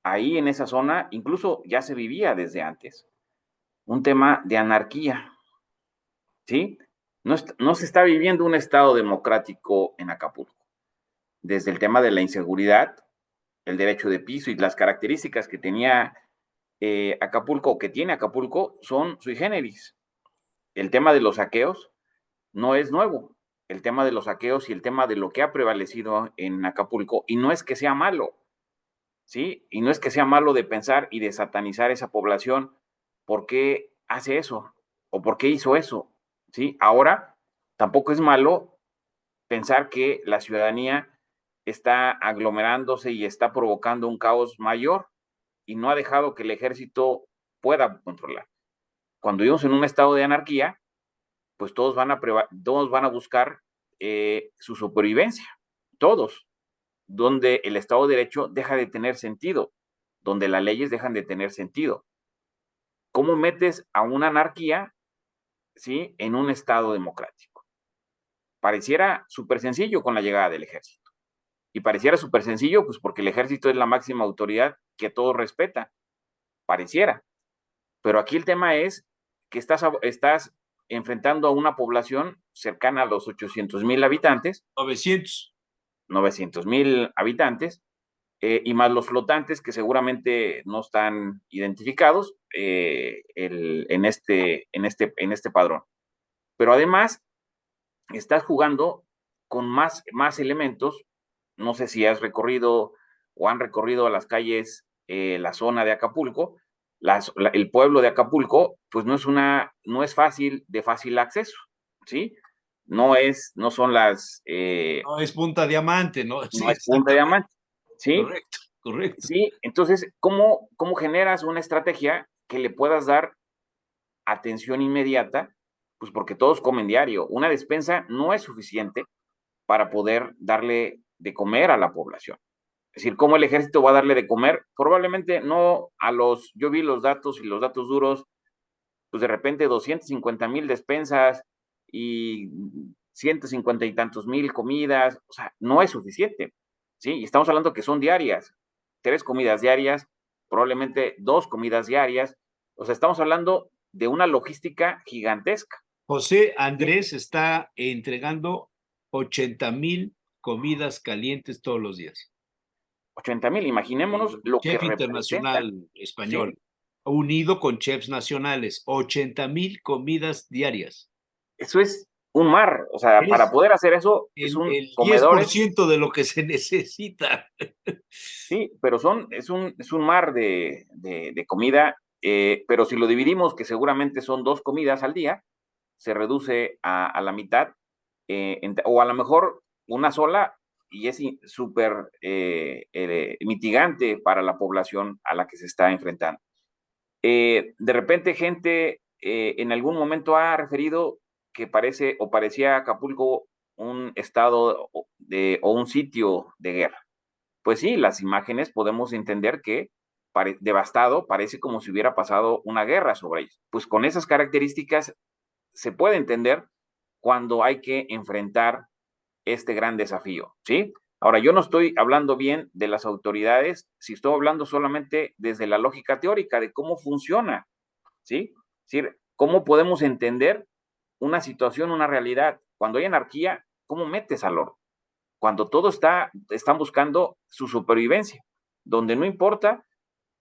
ahí en esa zona, incluso ya se vivía desde antes, un tema de anarquía, ¿sí? No se está viviendo un estado democrático en Acapulco. Desde el tema de la inseguridad, el derecho de piso y las características que tenía Acapulco, que tiene Acapulco, son sui generis. El tema de los saqueos no es nuevo. El tema de los saqueos y el tema de lo que ha prevalecido en Acapulco, y no es que sea malo, ¿sí? Y no es que sea malo de pensar y de satanizar esa población, ¿por qué hace eso? ¿O por qué hizo eso? ¿Sí? Ahora, tampoco es malo pensar que la ciudadanía está aglomerándose y está provocando un caos mayor y no ha dejado que el ejército pueda controlar. Cuando vivimos en un estado de anarquía, pues todos van a buscar su supervivencia, todos, donde el Estado de Derecho deja de tener sentido, donde las leyes dejan de tener sentido. ¿Cómo metes a una anarquía, ¿sí?, en un Estado democrático? Pareciera súper sencillo con la llegada del ejército. Y pareciera súper sencillo, pues porque el ejército es la máxima autoridad que todos respetan. Pareciera. Pero aquí el tema es que estás enfrentando a una población cercana a los 800,000 habitantes, 900. 900,000 habitantes, y más los flotantes que seguramente no están identificados en este padrón. Pero además, estás jugando con más elementos. No sé si has recorrido o han recorrido las calles, la zona de Acapulco, el pueblo de Acapulco, pues no es de fácil acceso, ¿sí? No son No es Punta Diamante, ¿no? Sí, no es Punta exactamente. Diamante, ¿sí? Correcto, correcto. Sí, entonces, ¿cómo generas una estrategia que le puedas dar atención inmediata? Pues porque todos comen diario. Una despensa no es suficiente para poder darle de comer a la población. Es decir, ¿cómo el ejército va a darle de comer? Probablemente no yo vi los datos y los datos duros, pues de repente 250,000 despensas y 150 y tantos mil comidas, o sea, no es suficiente, ¿sí? Y estamos hablando que son diarias, 3 comidas diarias, probablemente 2 comidas diarias, o sea, estamos hablando de una logística gigantesca. José ¿Sí? Andrés está entregando 80,000 comidas calientes todos los días. 80,000, imaginémonos lo que Chef representa, internacional español, ¿sí? unido con chefs nacionales, 80,000 comidas diarias. Eso es un mar, o sea, para Es poder hacer eso, es un el comedores. 10% de lo que se necesita. Sí, pero es un mar de comida, pero si lo dividimos, que seguramente son 2 comidas al día, se reduce a la mitad, o a lo mejor una sola, y es súper mitigante para la población a la que se está enfrentando. De repente, gente en algún momento ha referido que parecía Acapulco un estado o un sitio de guerra. Pues sí, las imágenes podemos entender que devastado, parece como si hubiera pasado una guerra sobre ellos. Pues con esas características se puede entender cuando hay que enfrentar este gran desafío, ¿sí? Ahora, yo no estoy hablando bien de las autoridades, si estoy hablando solamente desde la lógica teórica de cómo funciona, ¿sí? Es decir, cómo podemos entender una situación, una realidad. Cuando hay anarquía, ¿cómo metes al orden? Cuando están buscando su supervivencia, donde no importa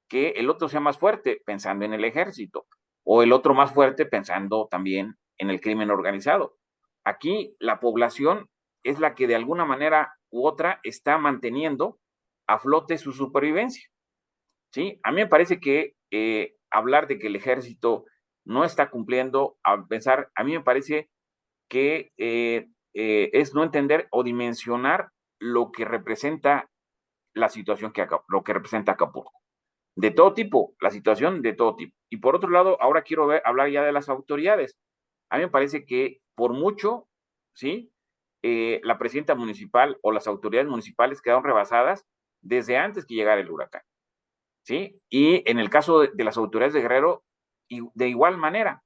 que el otro sea más fuerte, pensando en el ejército, o el otro más fuerte, pensando también en el crimen organizado. Aquí la población es la que de alguna manera u otra está manteniendo a flote su supervivencia. ¿Sí? A mí me parece que hablar de que el ejército no está cumpliendo, a mí me parece que es no entender o dimensionar lo que representa la situación lo que representa Acapulco. De todo tipo, la situación de todo tipo. Y por otro lado, ahora quiero hablar ya de las autoridades. A mí me parece que por mucho, ¿sí? La presidenta municipal o las autoridades municipales quedaron rebasadas desde antes que llegara el huracán, ¿sí? Y en el caso de las autoridades de Guerrero, de igual manera,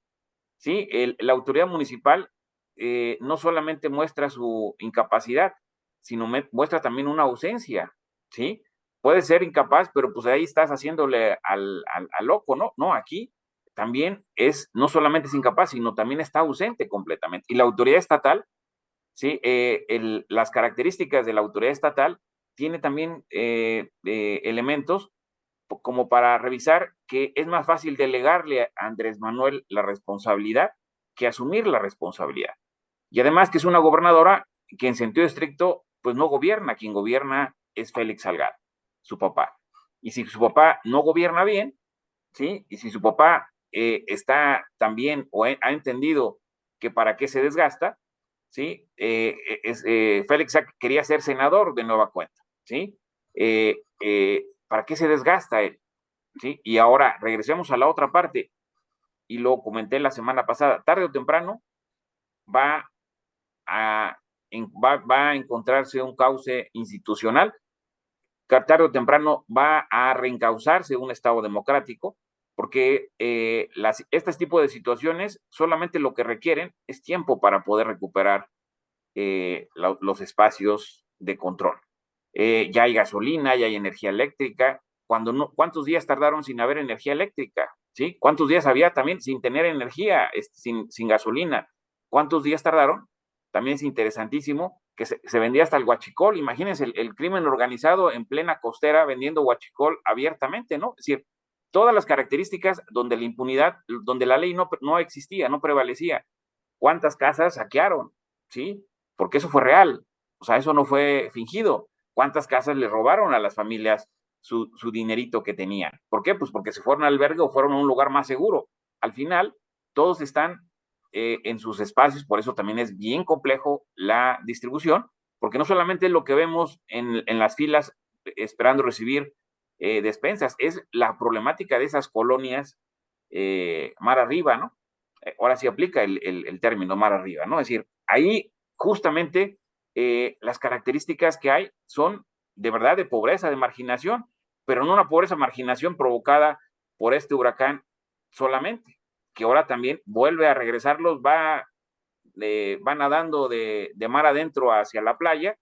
¿sí? La autoridad municipal no solamente muestra su incapacidad, sino muestra también una ausencia, ¿sí? Puede ser incapaz, pero pues ahí estás haciéndole al loco, ¿no? No, aquí también no solamente es incapaz, sino también está ausente completamente. Y la autoridad estatal, ¿sí? Las características de la autoridad estatal tiene también elementos como para revisar que es más fácil delegarle a Andrés Manuel la responsabilidad que asumir la responsabilidad. Y además que es una gobernadora que en sentido estricto, pues no gobierna, quien gobierna es Félix Salgado, su papá. Y si su papá no gobierna bien, ¿sí? Y si su papá está también o ha entendido que para qué se desgasta, ¿sí? Félix quería ser senador de nueva cuenta, ¿sí? ¿Para qué se desgasta él? ¿Sí? Y ahora regresemos a la otra parte, y lo comenté la semana pasada, tarde o temprano va a, va a encontrarse un cauce institucional, tarde o temprano va a reencauzarse un Estado democrático, porque este tipo de situaciones solamente lo que requieren es tiempo para poder recuperar los espacios de control. Ya hay gasolina, ya hay energía eléctrica. ¿Cuántos días tardaron sin haber energía eléctrica? ¿Sí? ¿Cuántos días había también sin tener energía, sin gasolina? ¿Cuántos días tardaron? También es interesantísimo que se vendía hasta el huachicol. Imagínense el crimen organizado en plena costera vendiendo huachicol abiertamente, ¿no? Es decir, todas las características donde la impunidad, donde la ley no existía, no prevalecía. ¿Cuántas casas saquearon? ¿Sí? Porque eso fue real. O sea, eso no fue fingido. ¿Cuántas casas le robaron a las familias su dinerito que tenían? ¿Por qué? Pues porque se fueron al albergue o fueron a un lugar más seguro. Al final, todos están en sus espacios, por eso también es bien complejo la distribución, porque no solamente es lo que vemos en las filas esperando recibir despensas, es la problemática de esas colonias mar arriba, ¿no? Ahora sí aplica el término mar arriba, ¿no? Es decir, ahí justamente las características que hay son de verdad de pobreza, de marginación, pero no una pobreza, marginación provocada por este huracán solamente, que ahora también vuelve a regresarlos, va nadando de mar adentro hacia la playa,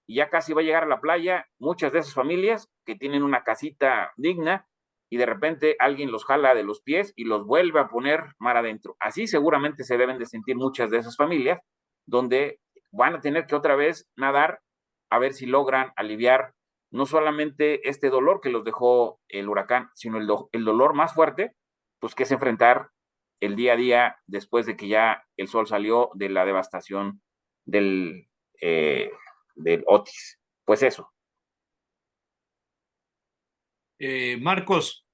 y ya casi va a llegar a la playa muchas de esas familias que tienen una casita digna, y de repente alguien los jala de los pies y los vuelve a poner mar adentro. Así seguramente se deben de sentir muchas de esas familias, donde van a tener que otra vez nadar a ver si logran aliviar no solamente este dolor que los dejó el huracán, sino el dolor más fuerte, pues que es enfrentar el día a día después de que ya el sol salió de la devastación del, eh, del Otis. Pues eso. Marcos,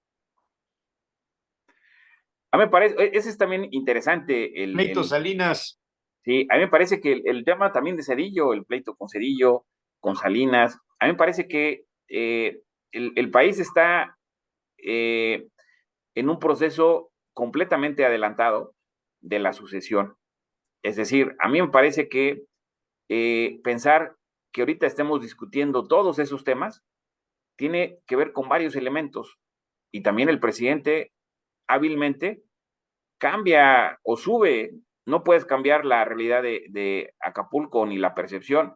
A mí me parece, ese es también interesante. Pleito Salinas. Sí, a mí me parece que el tema también de Cedillo, el pleito con Cedillo, con Salinas, a mí me parece que el país está en un proceso completamente adelantado de la sucesión. Es decir, a mí me parece que pensar que ahorita estemos discutiendo todos esos temas tiene que ver con varios elementos, y también el presidente hábilmente cambia o sube. No puedes cambiar la realidad de Acapulco ni la percepción.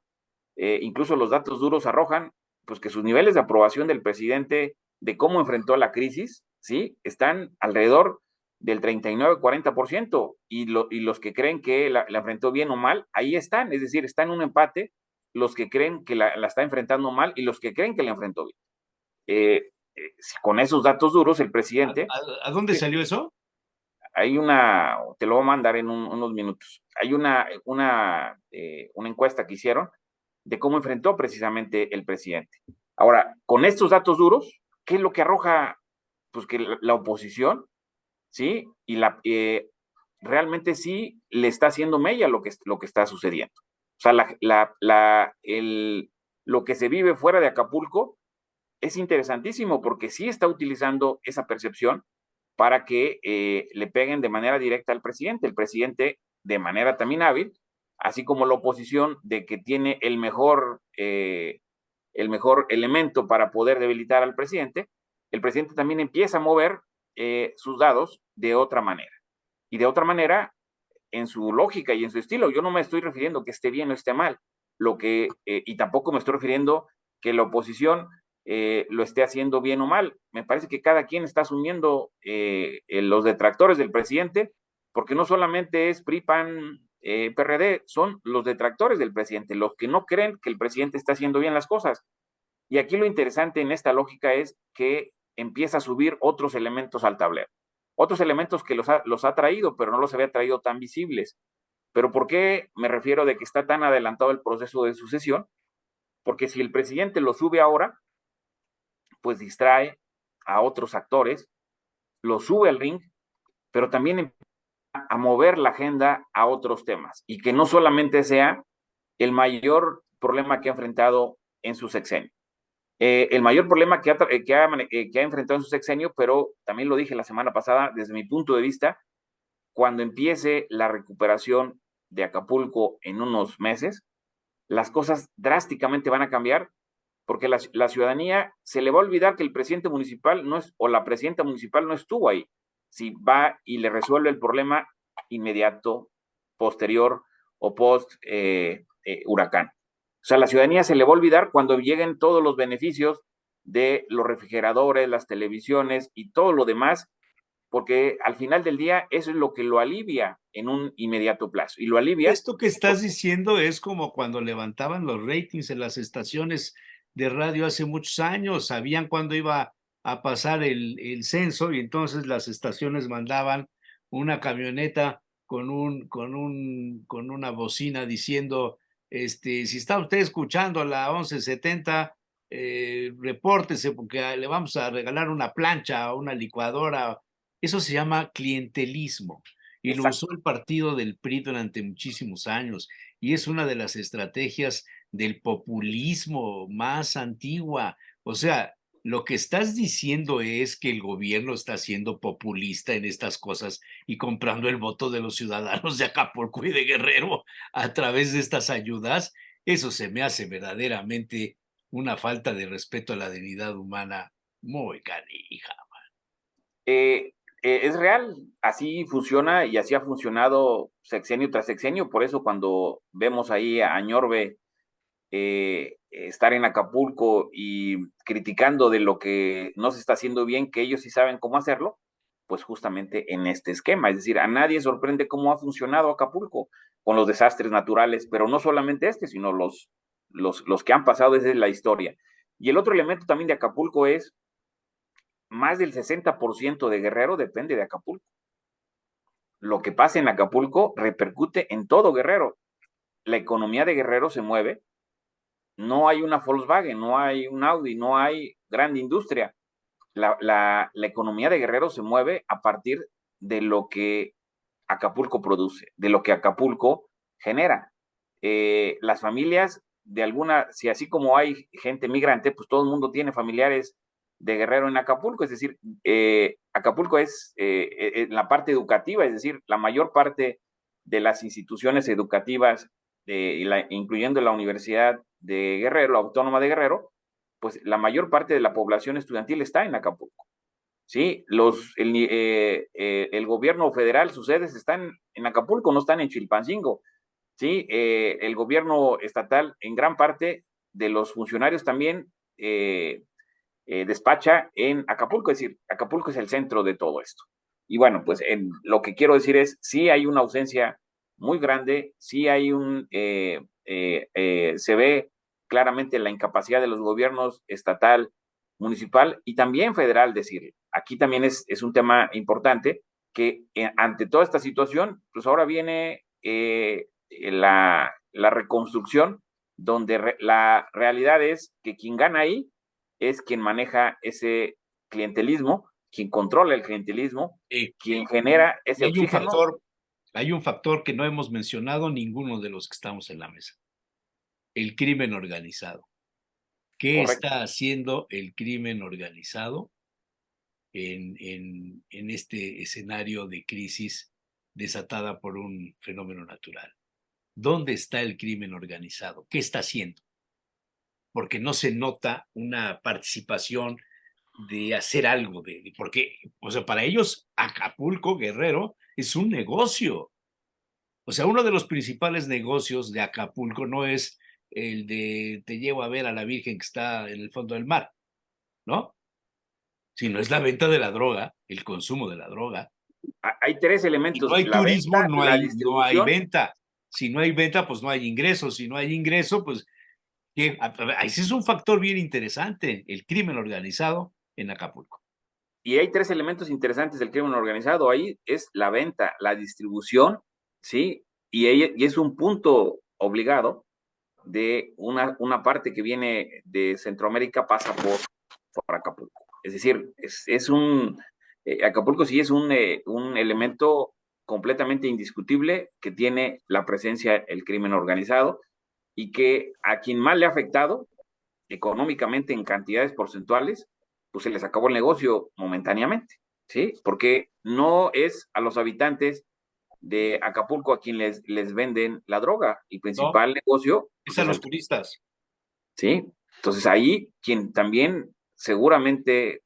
Incluso los datos duros arrojan pues que sus niveles de aprobación del presidente de cómo enfrentó la crisis, ¿sí? Están alrededor del 39-40%, y los que creen que la enfrentó bien o mal, ahí están, es decir, está en un empate los que creen que la está enfrentando mal y los que creen que la enfrentó bien. con esos datos duros, el presidente, ¿A dónde salió eso? hay te lo voy a mandar en unos minutos, hay una encuesta que hicieron de cómo enfrentó precisamente el presidente. Ahora, con estos datos duros, ¿qué es lo que arroja? Pues que la oposición, ¿sí? Y realmente sí le está haciendo mella lo que está sucediendo. O sea, lo que se vive fuera de Acapulco es interesantísimo porque sí está utilizando esa percepción para que le peguen de manera directa al presidente. El presidente, de manera también hábil, así como la oposición, de que tiene el mejor elemento para poder debilitar al presidente, el presidente también empieza a mover sus dados de otra manera. Y de otra manera, en su lógica y en su estilo. Yo no me estoy refiriendo que esté bien o esté mal, y tampoco me estoy refiriendo que la oposición lo esté haciendo bien o mal. Me parece que cada quien está asumiendo los detractores del presidente, porque no solamente es PRI, PAN, PRD, son los detractores del presidente, los que no creen que el presidente está haciendo bien las cosas. Y aquí lo interesante en esta lógica es que empieza a subir otros elementos al tablero. Otros elementos que los ha traído, pero no los había traído tan visibles. ¿Pero por qué me refiero de que está tan adelantado el proceso de sucesión? Porque si el presidente lo sube ahora, pues distrae a otros actores, lo sube al ring, pero también empieza a mover la agenda a otros temas y que no solamente sea el mayor problema que ha enfrentado en su sexenio. El mayor problema que ha enfrentado en su sexenio, pero también lo dije la semana pasada, desde mi punto de vista, cuando empiece la recuperación de Acapulco en unos meses, las cosas drásticamente van a cambiar porque la ciudadanía se le va a olvidar que el presidente municipal o la presidenta municipal no estuvo ahí. Si va y le resuelve el problema inmediato, posterior o post huracán. O sea, la ciudadanía se le va a olvidar cuando lleguen todos los beneficios de los refrigeradores, las televisiones y todo lo demás, porque al final del día eso es lo que lo alivia en un inmediato plazo. Y lo alivia. Esto que estás diciendo es como cuando levantaban los ratings en las estaciones de radio hace muchos años, sabían cuándo iba a pasar el censo y entonces las estaciones mandaban una camioneta con una bocina diciendo, si está usted escuchando a la 1170, repórtese porque le vamos a regalar una plancha o una licuadora. Eso se llama clientelismo. Y lo usó el partido del PRI durante muchísimos años. Y es una de las estrategias del populismo más antigua. O sea, lo que estás diciendo es que el gobierno está siendo populista en estas cosas y comprando el voto de los ciudadanos de Acapulco y de Guerrero a través de estas ayudas. Eso se me hace verdaderamente una falta de respeto a la dignidad humana muy canija. Es real, así funciona y así ha funcionado sexenio tras sexenio. Por eso cuando vemos ahí a Añorbe estar en Acapulco y criticando de lo que no se está haciendo bien, que ellos sí saben cómo hacerlo, pues justamente en este esquema. Es decir, a nadie sorprende cómo ha funcionado Acapulco con los desastres naturales, pero no solamente sino los que han pasado desde la historia. Y el otro elemento también de Acapulco es más del 60% de Guerrero depende de Acapulco. Lo que pasa en Acapulco repercute en todo Guerrero. La economía de Guerrero se mueve. No hay una Volkswagen, no hay un Audi, no hay gran industria. La economía de Guerrero se mueve a partir de lo que Acapulco produce, de lo que Acapulco genera. Las familias si así como hay gente migrante, pues todo el mundo tiene familiares de Guerrero en Acapulco, es decir, Acapulco es la parte educativa, es decir, la mayor parte de las instituciones educativas, incluyendo la Universidad de Guerrero, la Autónoma de Guerrero, pues la mayor parte de la población estudiantil está en Acapulco. Sí, el gobierno federal, sus sedes están en Acapulco, no están en Chilpancingo. Sí, el gobierno estatal, en gran parte de los funcionarios también despacha en Acapulco, es decir, Acapulco es el centro de todo esto. Y bueno, pues lo que quiero decir es, sí hay una ausencia muy grande, sí hay se ve claramente la incapacidad de los gobiernos estatal, municipal y también federal decirlo. Aquí también es un tema importante que ante toda esta situación, pues ahora viene la reconstrucción, donde la realidad es que quien gana ahí es quien maneja ese clientelismo, quien controla el clientelismo, quien genera ese oxígeno. Hay un factor que no hemos mencionado ninguno de los que estamos en la mesa: el crimen organizado. ¿Qué Correcto. está haciendo el crimen organizado en este escenario de crisis desatada por un fenómeno natural? ¿Dónde está el crimen organizado? ¿Qué está haciendo? Porque no se nota una participación de hacer algo, porque, o sea, para ellos Acapulco, Guerrero, es un negocio. O sea, uno de los principales negocios de Acapulco no es el de te llevo a ver a la Virgen que está en el fondo del mar, ¿no? Sino es la venta de la droga, el consumo de la droga. Hay tres Si elementos: no hay la turismo, venta, no la hay distribución. venta. Si no hay venta, pues no hay ingresos. Si no hay ingreso, pues ahí sí es un factor bien interesante, el crimen organizado en Acapulco. Y hay tres elementos interesantes del crimen organizado. Ahí es la venta, la distribución, ¿sí? Y es un punto obligado de una parte que viene de Centroamérica, pasa por Acapulco. Es decir, Acapulco sí es un elemento completamente indiscutible que tiene la presencia el crimen organizado y que a quien más le ha afectado económicamente en cantidades porcentuales, pues se les acabó el negocio momentáneamente, ¿sí? Porque no es a los habitantes de Acapulco a quien les venden la droga. El principal negocio Es pues, a es los el, turistas. ¿sí? Entonces ahí quien también seguramente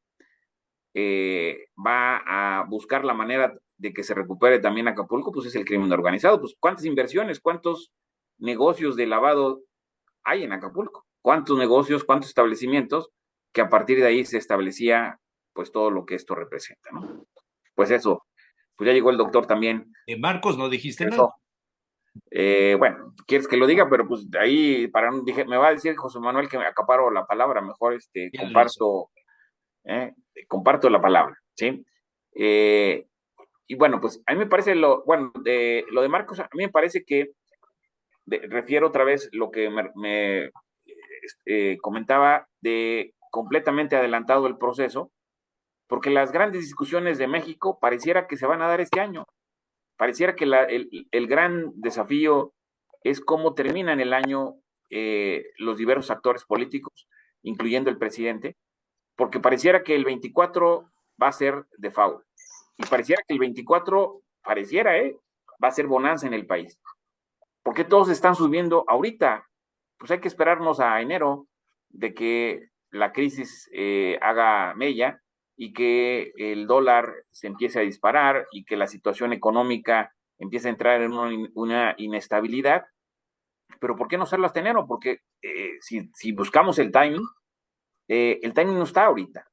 va a buscar la manera de que se recupere también Acapulco, pues es el crimen organizado. Pues ¿cuántas inversiones, cuántos negocios de lavado hay en Acapulco? ¿Cuántos negocios, cuántos establecimientos que a partir de ahí se establecía pues todo lo que esto representa, ¿no? Pues eso, pues ya llegó el doctor también. De Marcos no dijiste nada. Eso. Bueno, quieres que lo diga, pero pues ahí dije, me va a decir José Manuel que me acaparo la palabra, mejor Tienes razón. comparto la palabra, ¿sí? Y bueno, pues a mí me parece lo de Marcos, a mí me parece que refiero otra vez lo que me comentaba de completamente adelantado el proceso, porque las grandes discusiones de México pareciera que se van a dar este año. Pareciera que el gran desafío es cómo terminan el año los diversos actores políticos, incluyendo el presidente, porque pareciera que el 24 va a ser de foul, y pareciera que el 24, va a ser bonanza en el país. ¿Por qué todos están subiendo ahorita? Pues hay que esperarnos a enero de que la crisis haga mella y que el dólar se empiece a disparar y que la situación económica empiece a entrar en una inestabilidad. Pero ¿por qué no hacerlo hasta enero? Porque si buscamos el timing no está ahorita,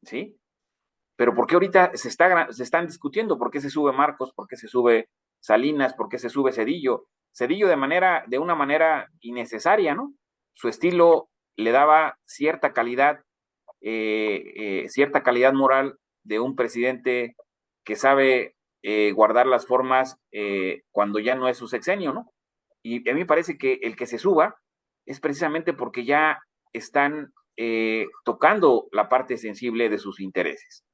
¿sí? Pero ¿por qué ahorita se están discutiendo? ¿Por qué se sube Marcos? ¿Por qué se sube Salinas? ¿Por qué se sube Zedillo? Zedillo de una manera innecesaria, ¿no? Su estilo le daba cierta calidad moral de un presidente que sabe guardar las formas cuando ya no es su sexenio, ¿no? Y a mí me parece que el que se suba es precisamente porque ya están tocando la parte sensible de sus intereses,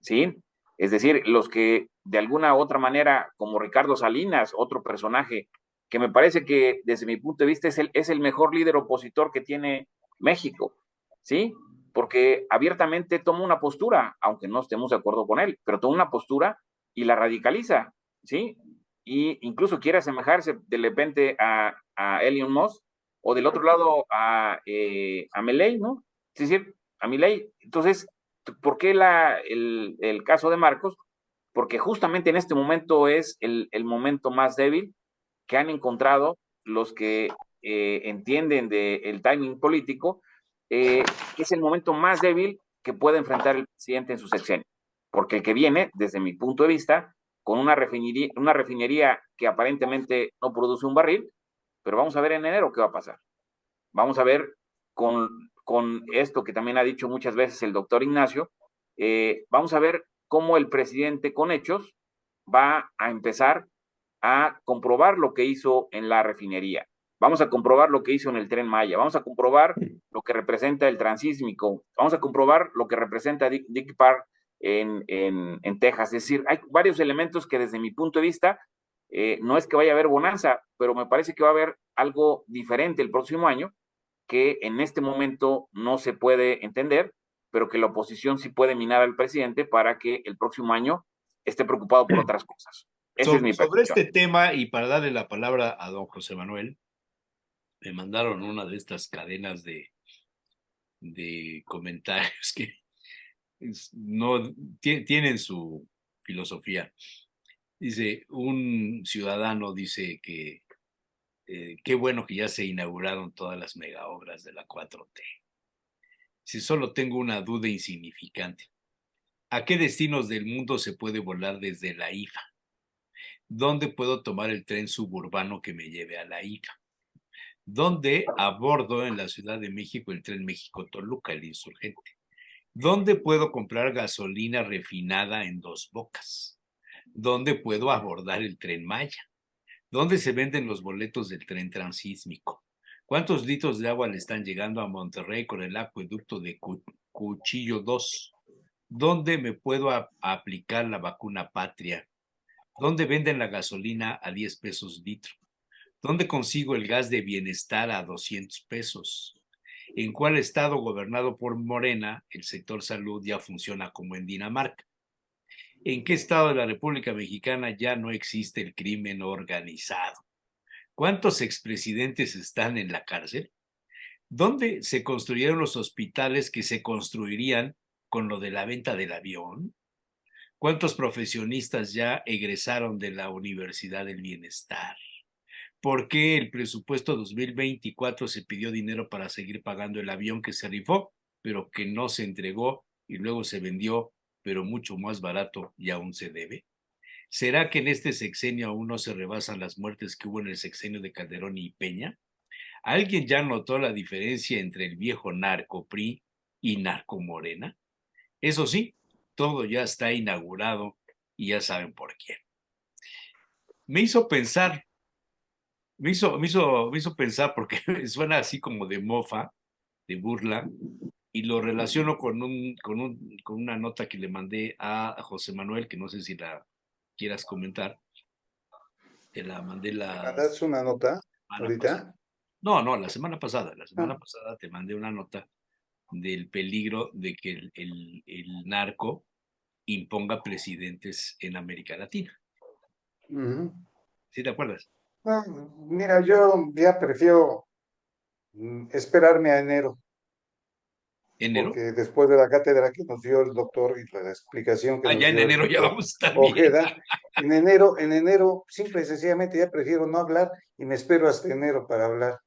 ¿sí? Es decir, los que de alguna u otra manera, como Ricardo Salinas, otro personaje que me parece que desde mi punto de vista es el mejor líder opositor que tiene México, ¿sí? Porque abiertamente toma una postura, aunque no estemos de acuerdo con él, pero toma una postura y la radicaliza, ¿sí? Y incluso quiere asemejarse de repente a Elon Musk, o del otro lado a Milei, ¿no? Es decir, a Milei. Entonces, ¿por qué el caso de Marcos? Porque justamente en este momento es el momento más débil que han encontrado los que entienden del timing político, que es el momento más débil que puede enfrentar el presidente en su sexenio. Porque el que viene, desde mi punto de vista, con una refinería que aparentemente no produce un barril, pero vamos a ver en enero qué va a pasar. Vamos a ver con con esto que también ha dicho muchas veces el doctor Ignacio, vamos a ver cómo el presidente con hechos va a empezar a comprobar lo que hizo en la refinería. Vamos a comprobar lo que hizo en el Tren Maya, vamos a comprobar lo que representa el transísmico, vamos a comprobar lo que representa Dick Park en Texas. Es decir, hay varios elementos que desde mi punto de vista, no es que vaya a haber bonanza, pero me parece que va a haber algo diferente el próximo año, que en este momento no se puede entender, pero que la oposición sí puede minar al presidente para que el próximo año esté preocupado por otras cosas. Esa es mi Sobre percepción. este tema, y para darle la palabra a don José Manuel, me mandaron una de estas cadenas de comentarios que no tienen su filosofía. Dice, un ciudadano dice que qué bueno que ya se inauguraron todas las mega obras de la 4T. Si solo tengo una duda insignificante, ¿a qué destinos del mundo se puede volar desde la IFA? ¿Dónde puedo tomar el tren suburbano que me lleve a la IFA? ¿Dónde abordo en la Ciudad de México el tren México-Toluca, el Insurgente? ¿Dónde puedo comprar gasolina refinada en Dos Bocas? ¿Dónde puedo abordar el tren Maya? ¿Dónde se venden los boletos del tren transísmico? ¿Cuántos litros de agua le están llegando a Monterrey con el acueducto de Cuchillo 2? ¿Dónde me puedo aplicar la vacuna patria? ¿Dónde venden la gasolina a 10 pesos litro? ¿Dónde consigo el gas de bienestar a 200 pesos? ¿En cuál estado gobernado por Morena el sector salud ya funciona como en Dinamarca? ¿En qué estado de la República Mexicana ya no existe el crimen organizado? ¿Cuántos expresidentes están en la cárcel? ¿Dónde se construyeron los hospitales que se construirían con lo de la venta del avión? ¿Cuántos profesionistas ya egresaron de la Universidad del Bienestar? ¿Por qué el presupuesto 2024 se pidió dinero para seguir pagando el avión que se rifó, pero que no se entregó y luego se vendió, pero mucho más barato y aún se debe? ¿Será que en este sexenio aún no se rebasan las muertes que hubo en el sexenio de Calderón y Peña? ¿Alguien ya notó la diferencia entre el viejo narco PRI y narco Morena? Eso sí, todo ya está inaugurado y ya saben por quién. Me hizo pensar pensar porque suena así como de mofa, de burla, y lo relaciono con una nota que le mandé a José Manuel, que no sé si la quieras comentar. Te la mandé ¿Me la mandas una nota semana pasada. ahorita? No, la semana pasada. La semana Ah, pasada te mandé una nota del peligro de que el narco imponga presidentes en América Latina. ujú. ¿Sí te acuerdas? No, mira, yo ya prefiero esperarme a enero, ¿Enero? porque después de la cátedra que nos dio el doctor y la explicación que Ah, nos ya en dio el enero ya doctor vamos a estar bien. Ojeda, en enero, simple y sencillamente ya prefiero no hablar y me espero hasta enero para hablar,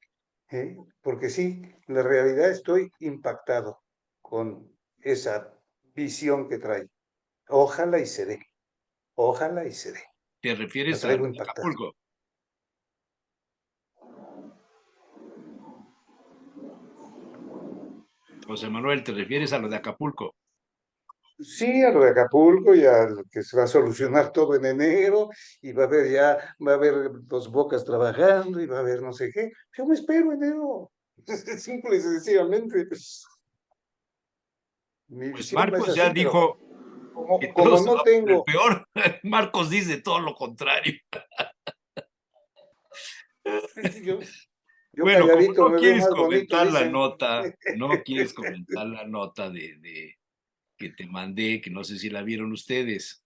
¿eh? Porque sí, la realidad estoy impactado con esa visión que trae. Ojalá y se dé, ojalá y se dé. ¿Te La refieres a traigo impactada. Acapulco? José Manuel, ¿te refieres a lo de Acapulco? Sí, a lo de Acapulco y a lo que se va a solucionar todo en enero y va a haber dos bocas trabajando y va a haber no sé qué. Yo me espero enero. Simple y sencillamente. Mi Pues visión es Marcos así, ya pero dijo que todo como se no va a poner tengo, peor. Marcos dice todo lo contrario. yo, yo Bueno, como calladito no me veo quieres más bonito, comentar la dicen. nota, no quieres comentar la nota de que te mandé, que no sé si la vieron ustedes,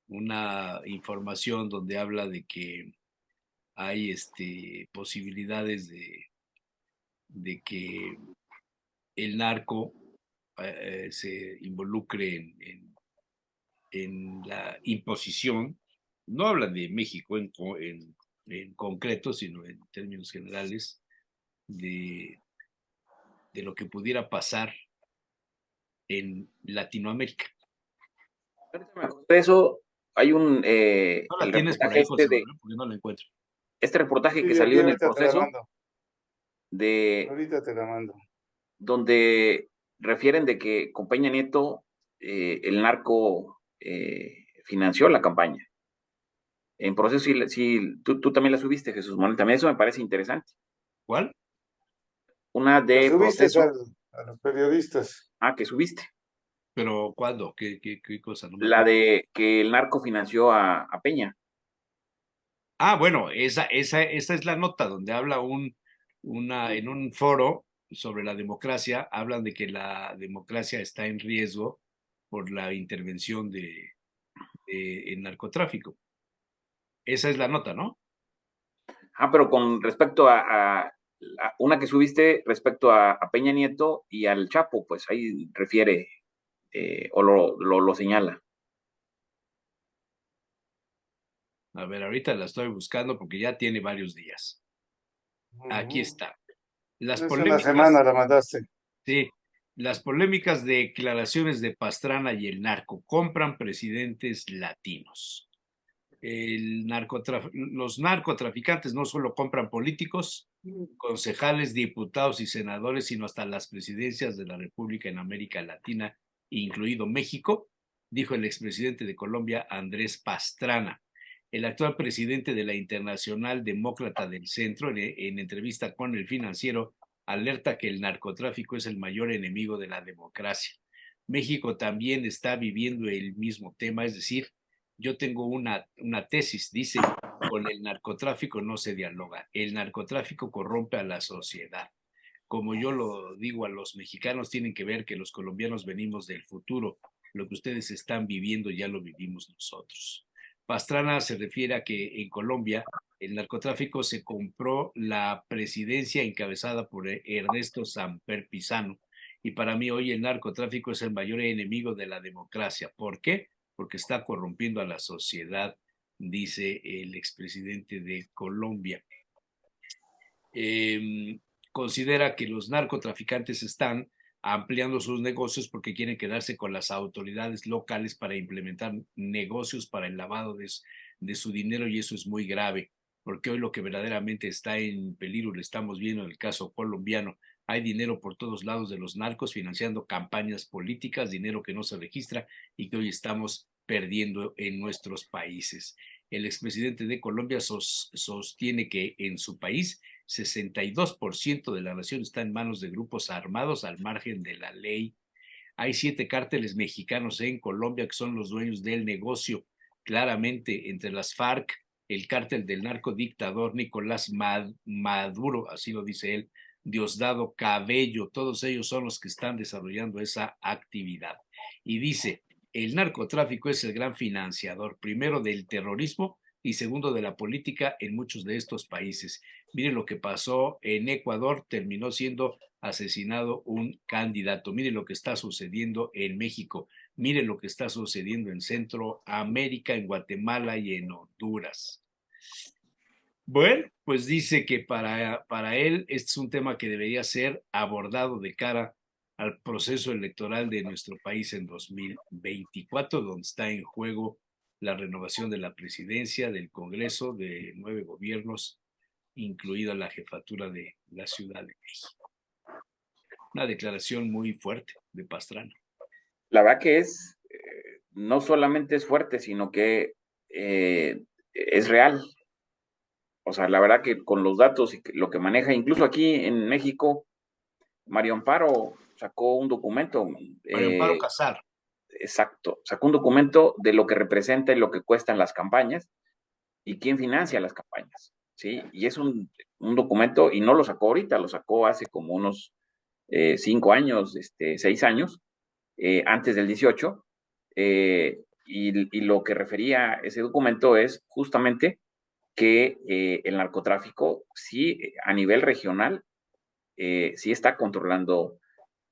una información donde habla de que hay posibilidades de que el narco se involucre en la imposición, no habla de México en concreto, sino en términos generales, de lo que pudiera pasar en Latinoamérica. De eso hay ¿No la el tienes por reportaje ahí, José Manuel? Porque no la encuentro. este reportaje Sí, que aquí salió en el ahorita te la proceso mando. de Ahorita te la mando. donde refieren de que con Peña Nieto el narco financió la campaña. En proceso, tú también la subiste, Jesús Manuel, también eso me parece interesante. ¿Cuál? Una ¿La de subiste proceso, a los periodistas? que subiste, ¿Pero cuándo? ¿Qué cosa? No me la acuerdo. de que el narco financió a Peña. Bueno, esa es la nota donde habla en un foro sobre la democracia, hablan de que la democracia está en riesgo por la intervención en narcotráfico. Esa es la nota, ¿no? Pero con respecto a una que subiste respecto a Peña Nieto y al Chapo, pues ahí refiere o lo señala. A ver, ahorita la estoy buscando porque ya tiene varios días. Aquí está. Las Hace una semana polémicas, la mandaste. sí, las polémicas declaraciones de Pastrana y el narco compran presidentes latinos. Los narcotraficantes no solo compran políticos, concejales, diputados y senadores, sino hasta las presidencias de la República en América Latina, incluido México, dijo el expresidente de Colombia, Andrés Pastrana. El actual presidente de la Internacional Demócrata del Centro, en entrevista con El Financiero, alerta que el narcotráfico es el mayor enemigo de la democracia. México también está viviendo el mismo tema, es decir, yo tengo una tesis, dice, con el narcotráfico no se dialoga. El narcotráfico corrompe a la sociedad. Como yo lo digo a los mexicanos, tienen que ver que los colombianos venimos del futuro. Lo que ustedes están viviendo ya lo vivimos nosotros. Pastrana se refiere a que en Colombia el narcotráfico se compró la presidencia encabezada por Ernesto Samper Pizano. Y para mí hoy el narcotráfico es el mayor enemigo de la democracia. ¿Por qué? Porque está corrompiendo a la sociedad, dice el expresidente de Colombia. Considera que los narcotraficantes están ampliando sus negocios porque quieren quedarse con las autoridades locales para implementar negocios para el lavado de su dinero, y eso es muy grave, porque hoy lo que verdaderamente está en peligro, lo estamos viendo en el caso colombiano. Hay dinero por todos lados de los narcos financiando campañas políticas, dinero que no se registra y que hoy estamos perdiendo en nuestros países. El expresidente de Colombia sostiene que en su país 62% de la nación está en manos de grupos armados al margen de la ley. Hay 7 cárteles mexicanos en Colombia que son los dueños del negocio. Claramente, entre las FARC, el cártel del narcodictador Nicolás Maduro, así lo dice él, Diosdado Cabello, todos ellos son los que están desarrollando esa actividad. Y dice, el narcotráfico es el gran financiador, primero del terrorismo y segundo de la política en muchos de estos países. Miren lo que pasó en Ecuador, terminó siendo asesinado un candidato. Miren lo que está sucediendo en México. Miren lo que está sucediendo en Centroamérica, en Guatemala y en Honduras. Bueno, pues dice que para él este es un tema que debería ser abordado de cara al proceso electoral de nuestro país en 2024, donde está en juego la renovación de la presidencia, del Congreso, de 9 gobiernos, incluida la jefatura de la Ciudad de México. Una declaración muy fuerte de Pastrana. La verdad que no solamente es fuerte, sino que es real. O sea, la verdad que con los datos y lo que maneja, incluso aquí en México, Mario Amparo sacó un documento. Mario Amparo Casar. Exacto, sacó un documento de lo que representa y lo que cuestan las campañas y quién financia las campañas, ¿sí? Y es un documento, y no lo sacó ahorita, lo sacó hace como unos 5 años, 6 años, antes del 18, y lo que refería ese documento es justamente que el narcotráfico sí a nivel regional sí está controlando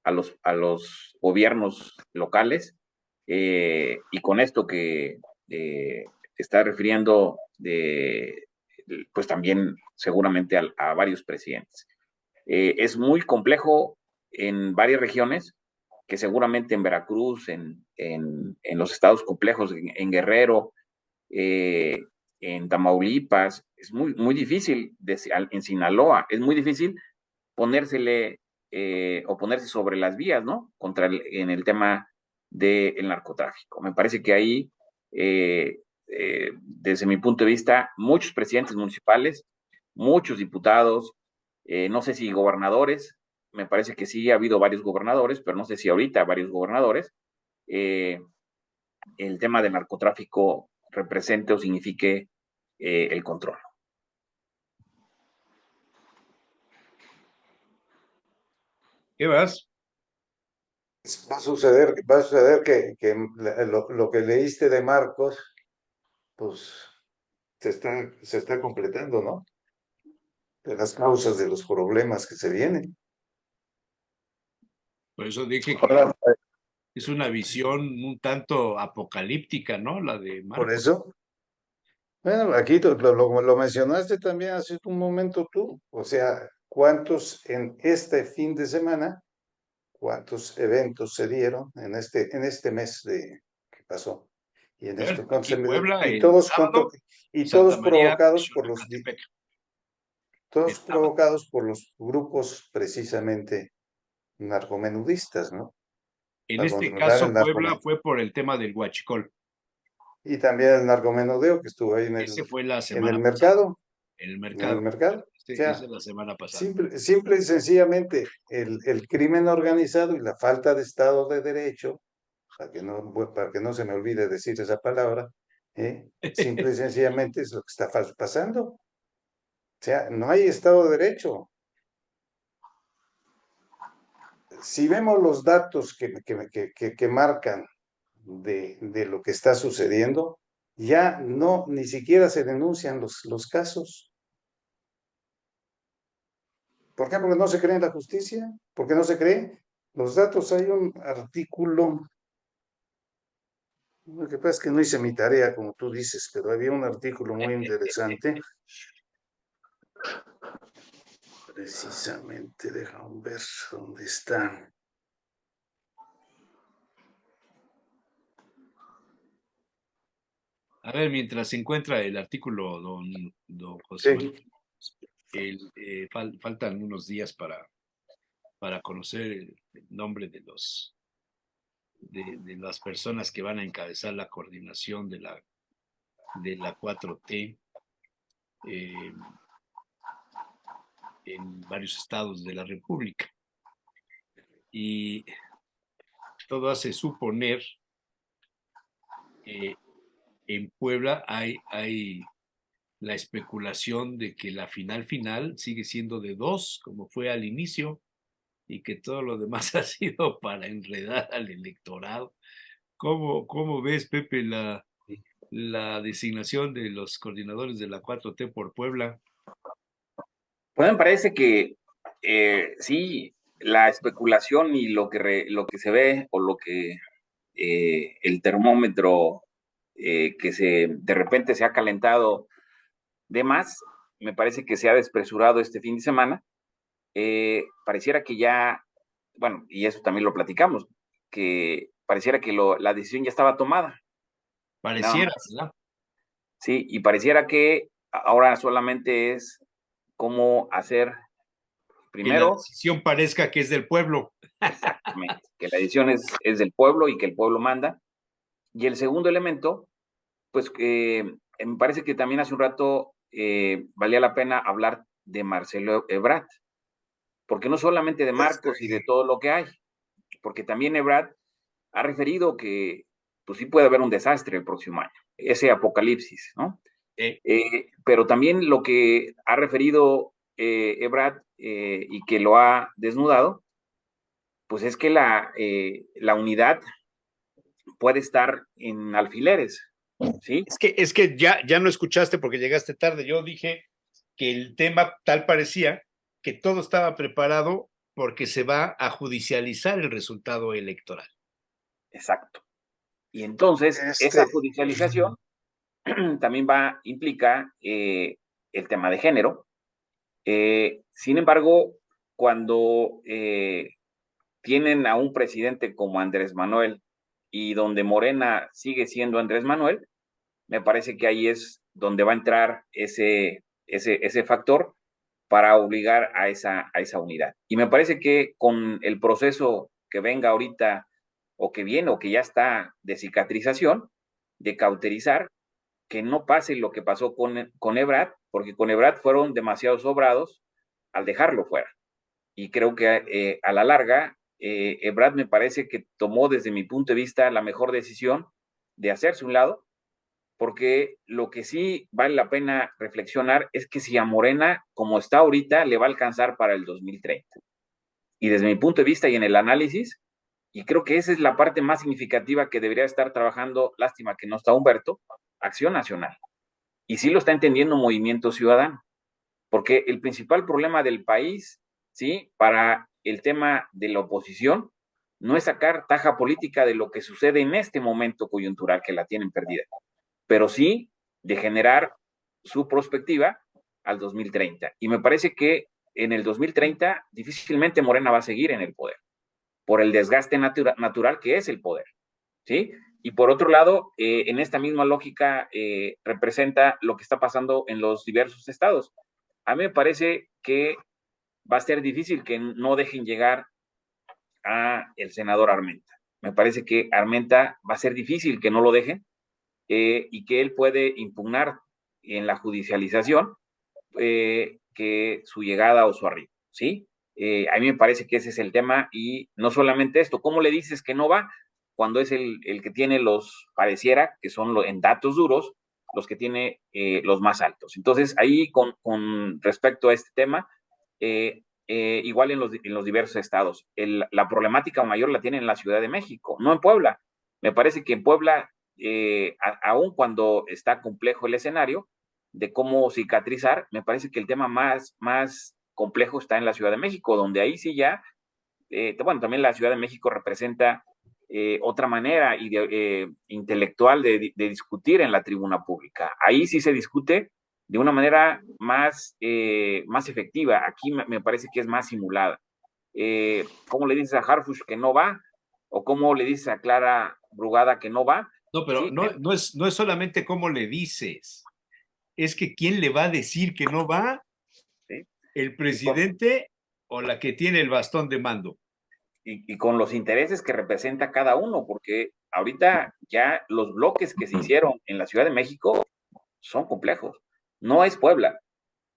a los gobiernos locales, y con esto que está refiriendo pues también seguramente a varios presidentes. Es muy complejo en varias regiones, que seguramente en Veracruz, en los estados complejos, en Guerrero, en Tamaulipas, es muy, muy difícil, en Sinaloa, es muy difícil ponérsele o ponerse sobre las vías, ¿no? En el tema del narcotráfico. Me parece que ahí, desde mi punto de vista, muchos presidentes municipales, muchos diputados, no sé si gobernadores, me parece que sí ha habido varios gobernadores, pero no sé si ahorita varios gobernadores, el tema del narcotráfico represente o signifique el control. ¿Qué vas? Va a suceder que lo que leíste de Marcos, pues se está completando, ¿no? De las causas de los problemas que se vienen. Por eso dije que Ahora, es una visión un tanto apocalíptica, ¿no? La de Por Marcos. eso, bueno, aquí lo mencionaste también hace un momento tú. O sea, ¿cuántos en este fin de semana, cuántos eventos se dieron en este mes que pasó? Y en Bueno, esto, aquí Puebla, y el todos sábado, y Santa María, Xochitepec. todos Estaba. provocados por los grupos precisamente narcomenudistas, ¿no? En Para este controlar el caso, Puebla fue por el tema del huachicol. y también el narcomenudeo que estuvo ahí Ese fue la en el semana pasada, mercado, en el en el mercado. mercado. O Ese sea, la semana pasada. simple y sencillamente el crimen organizado y la falta de Estado de Derecho, para que no se me olvide decir esa palabra, simple y sencillamente es lo que está pasando. O sea, no hay Estado de Derecho. Si vemos los datos que marcan de lo que está sucediendo, ya no, ni siquiera se denuncian los casos. ¿Por qué? Porque no se cree en la justicia, porque no se cree. Los datos, hay un artículo, lo que pasa es que no hice mi tarea, como tú dices, pero había un artículo muy interesante. Precisamente, déjame ver dónde está. A ver, mientras se encuentra el artículo, don José Sí, Manuel, faltan unos días para conocer el nombre de las personas que van a encabezar la coordinación de la 4T en varios estados de la República. Y todo hace suponer que en Puebla hay la especulación de que la final sigue siendo de 2, como fue al inicio, y que todo lo demás ha sido para enredar al electorado. ¿Cómo ves, Pepe, la designación de los coordinadores de la 4T por Puebla? Pues me parece que sí, la especulación y lo que se ve o lo que el termómetro que de repente se ha calentado de más, me parece que se ha despresurado este fin de semana. Pareciera que ya, bueno, y eso también lo platicamos, que pareciera que la decisión ya estaba tomada, nada Pareciera, más. ¿verdad? Sí, y pareciera que ahora solamente es cómo hacer Que la primero, decisión parezca que es del pueblo. exactamente, que la decisión es del pueblo y que el pueblo manda. Y el segundo elemento, pues me parece que también hace un rato valía la pena hablar de Marcelo Ebrard, porque no solamente de Marcos y de todo lo que hay, porque también Ebrard ha referido que pues sí puede haber un desastre el próximo año, ese apocalipsis, ¿no? Pero también lo que ha referido Ebrard y que lo ha desnudado, pues es que la unidad puede estar en alfileres, ¿sí? Es que ya no escuchaste porque llegaste tarde. Yo dije que el tema tal parecía que todo estaba preparado porque se va a judicializar el resultado electoral. Exacto. Y entonces, esa este, judicialización también implica el tema de género. Sin embargo, cuando tienen a un presidente como Andrés Manuel y donde Morena sigue siendo Andrés Manuel, me parece que ahí es donde va a entrar ese factor para obligar a esa unidad. Y me parece que con el proceso que venga ahorita, o que viene, o que ya está de cicatrización, de cauterizar, que no pase lo que pasó con Ebrard, porque con Ebrard fueron demasiado sobrados al dejarlo fuera. Y creo que a la larga, Ebrard me parece que tomó desde mi punto de vista la mejor decisión de hacerse un lado, porque lo que sí vale la pena reflexionar es que si a Morena, como está ahorita, le va a alcanzar para el 2030. Y desde mi punto de vista y en el análisis, y creo que esa es la parte más significativa que debería estar trabajando, lástima que no está Humberto, Acción Nacional. Y sí lo está entendiendo Movimiento Ciudadano, porque el principal problema del país, ¿sí? Para el tema de la oposición, no es sacar taja política de lo que sucede en este momento coyuntural que la tienen perdida, pero sí de generar su perspectiva al 2030. Y me parece que en el 2030 difícilmente Morena va a seguir en el poder, por el desgaste natural que es el poder, ¿sí? Y por otro lado, en esta misma lógica, representa lo que está pasando en los diversos estados. A mí me parece que va a ser difícil que no dejen llegar a el senador Armenta. Me parece que Armenta va a ser difícil que no lo dejen, y que él puede impugnar en la judicialización, que su llegada o su arribo, ¿sí? A mí me parece que ese es el tema, y no solamente esto, ¿cómo le dices que no va cuando es el que tiene pareciera que son en datos duros, los que tiene los más altos? Entonces, ahí con respecto a este tema, igual en los diversos estados, la problemática mayor la tiene en la Ciudad de México, no en Puebla. Me parece que en Puebla, aun cuando está complejo el escenario de cómo cicatrizar, me parece que el tema más complejo está en la Ciudad de México, donde ahí sí ya, bueno, también la Ciudad de México representa otra manera intelectual de discutir en la tribuna pública. Ahí sí se discute de una manera más efectiva. Aquí me parece que es más simulada. ¿Cómo le dices a Harfush que no va? ¿O cómo le dices a Clara Brugada que no va? No, pero Sí, no es solamente cómo le dices, es que quién le va a decir que no va, sí. el presidente o la que tiene el bastón de mando. Y con los intereses que representa cada uno, porque ahorita ya los bloques que se hicieron en la Ciudad de México son complejos. No es Puebla,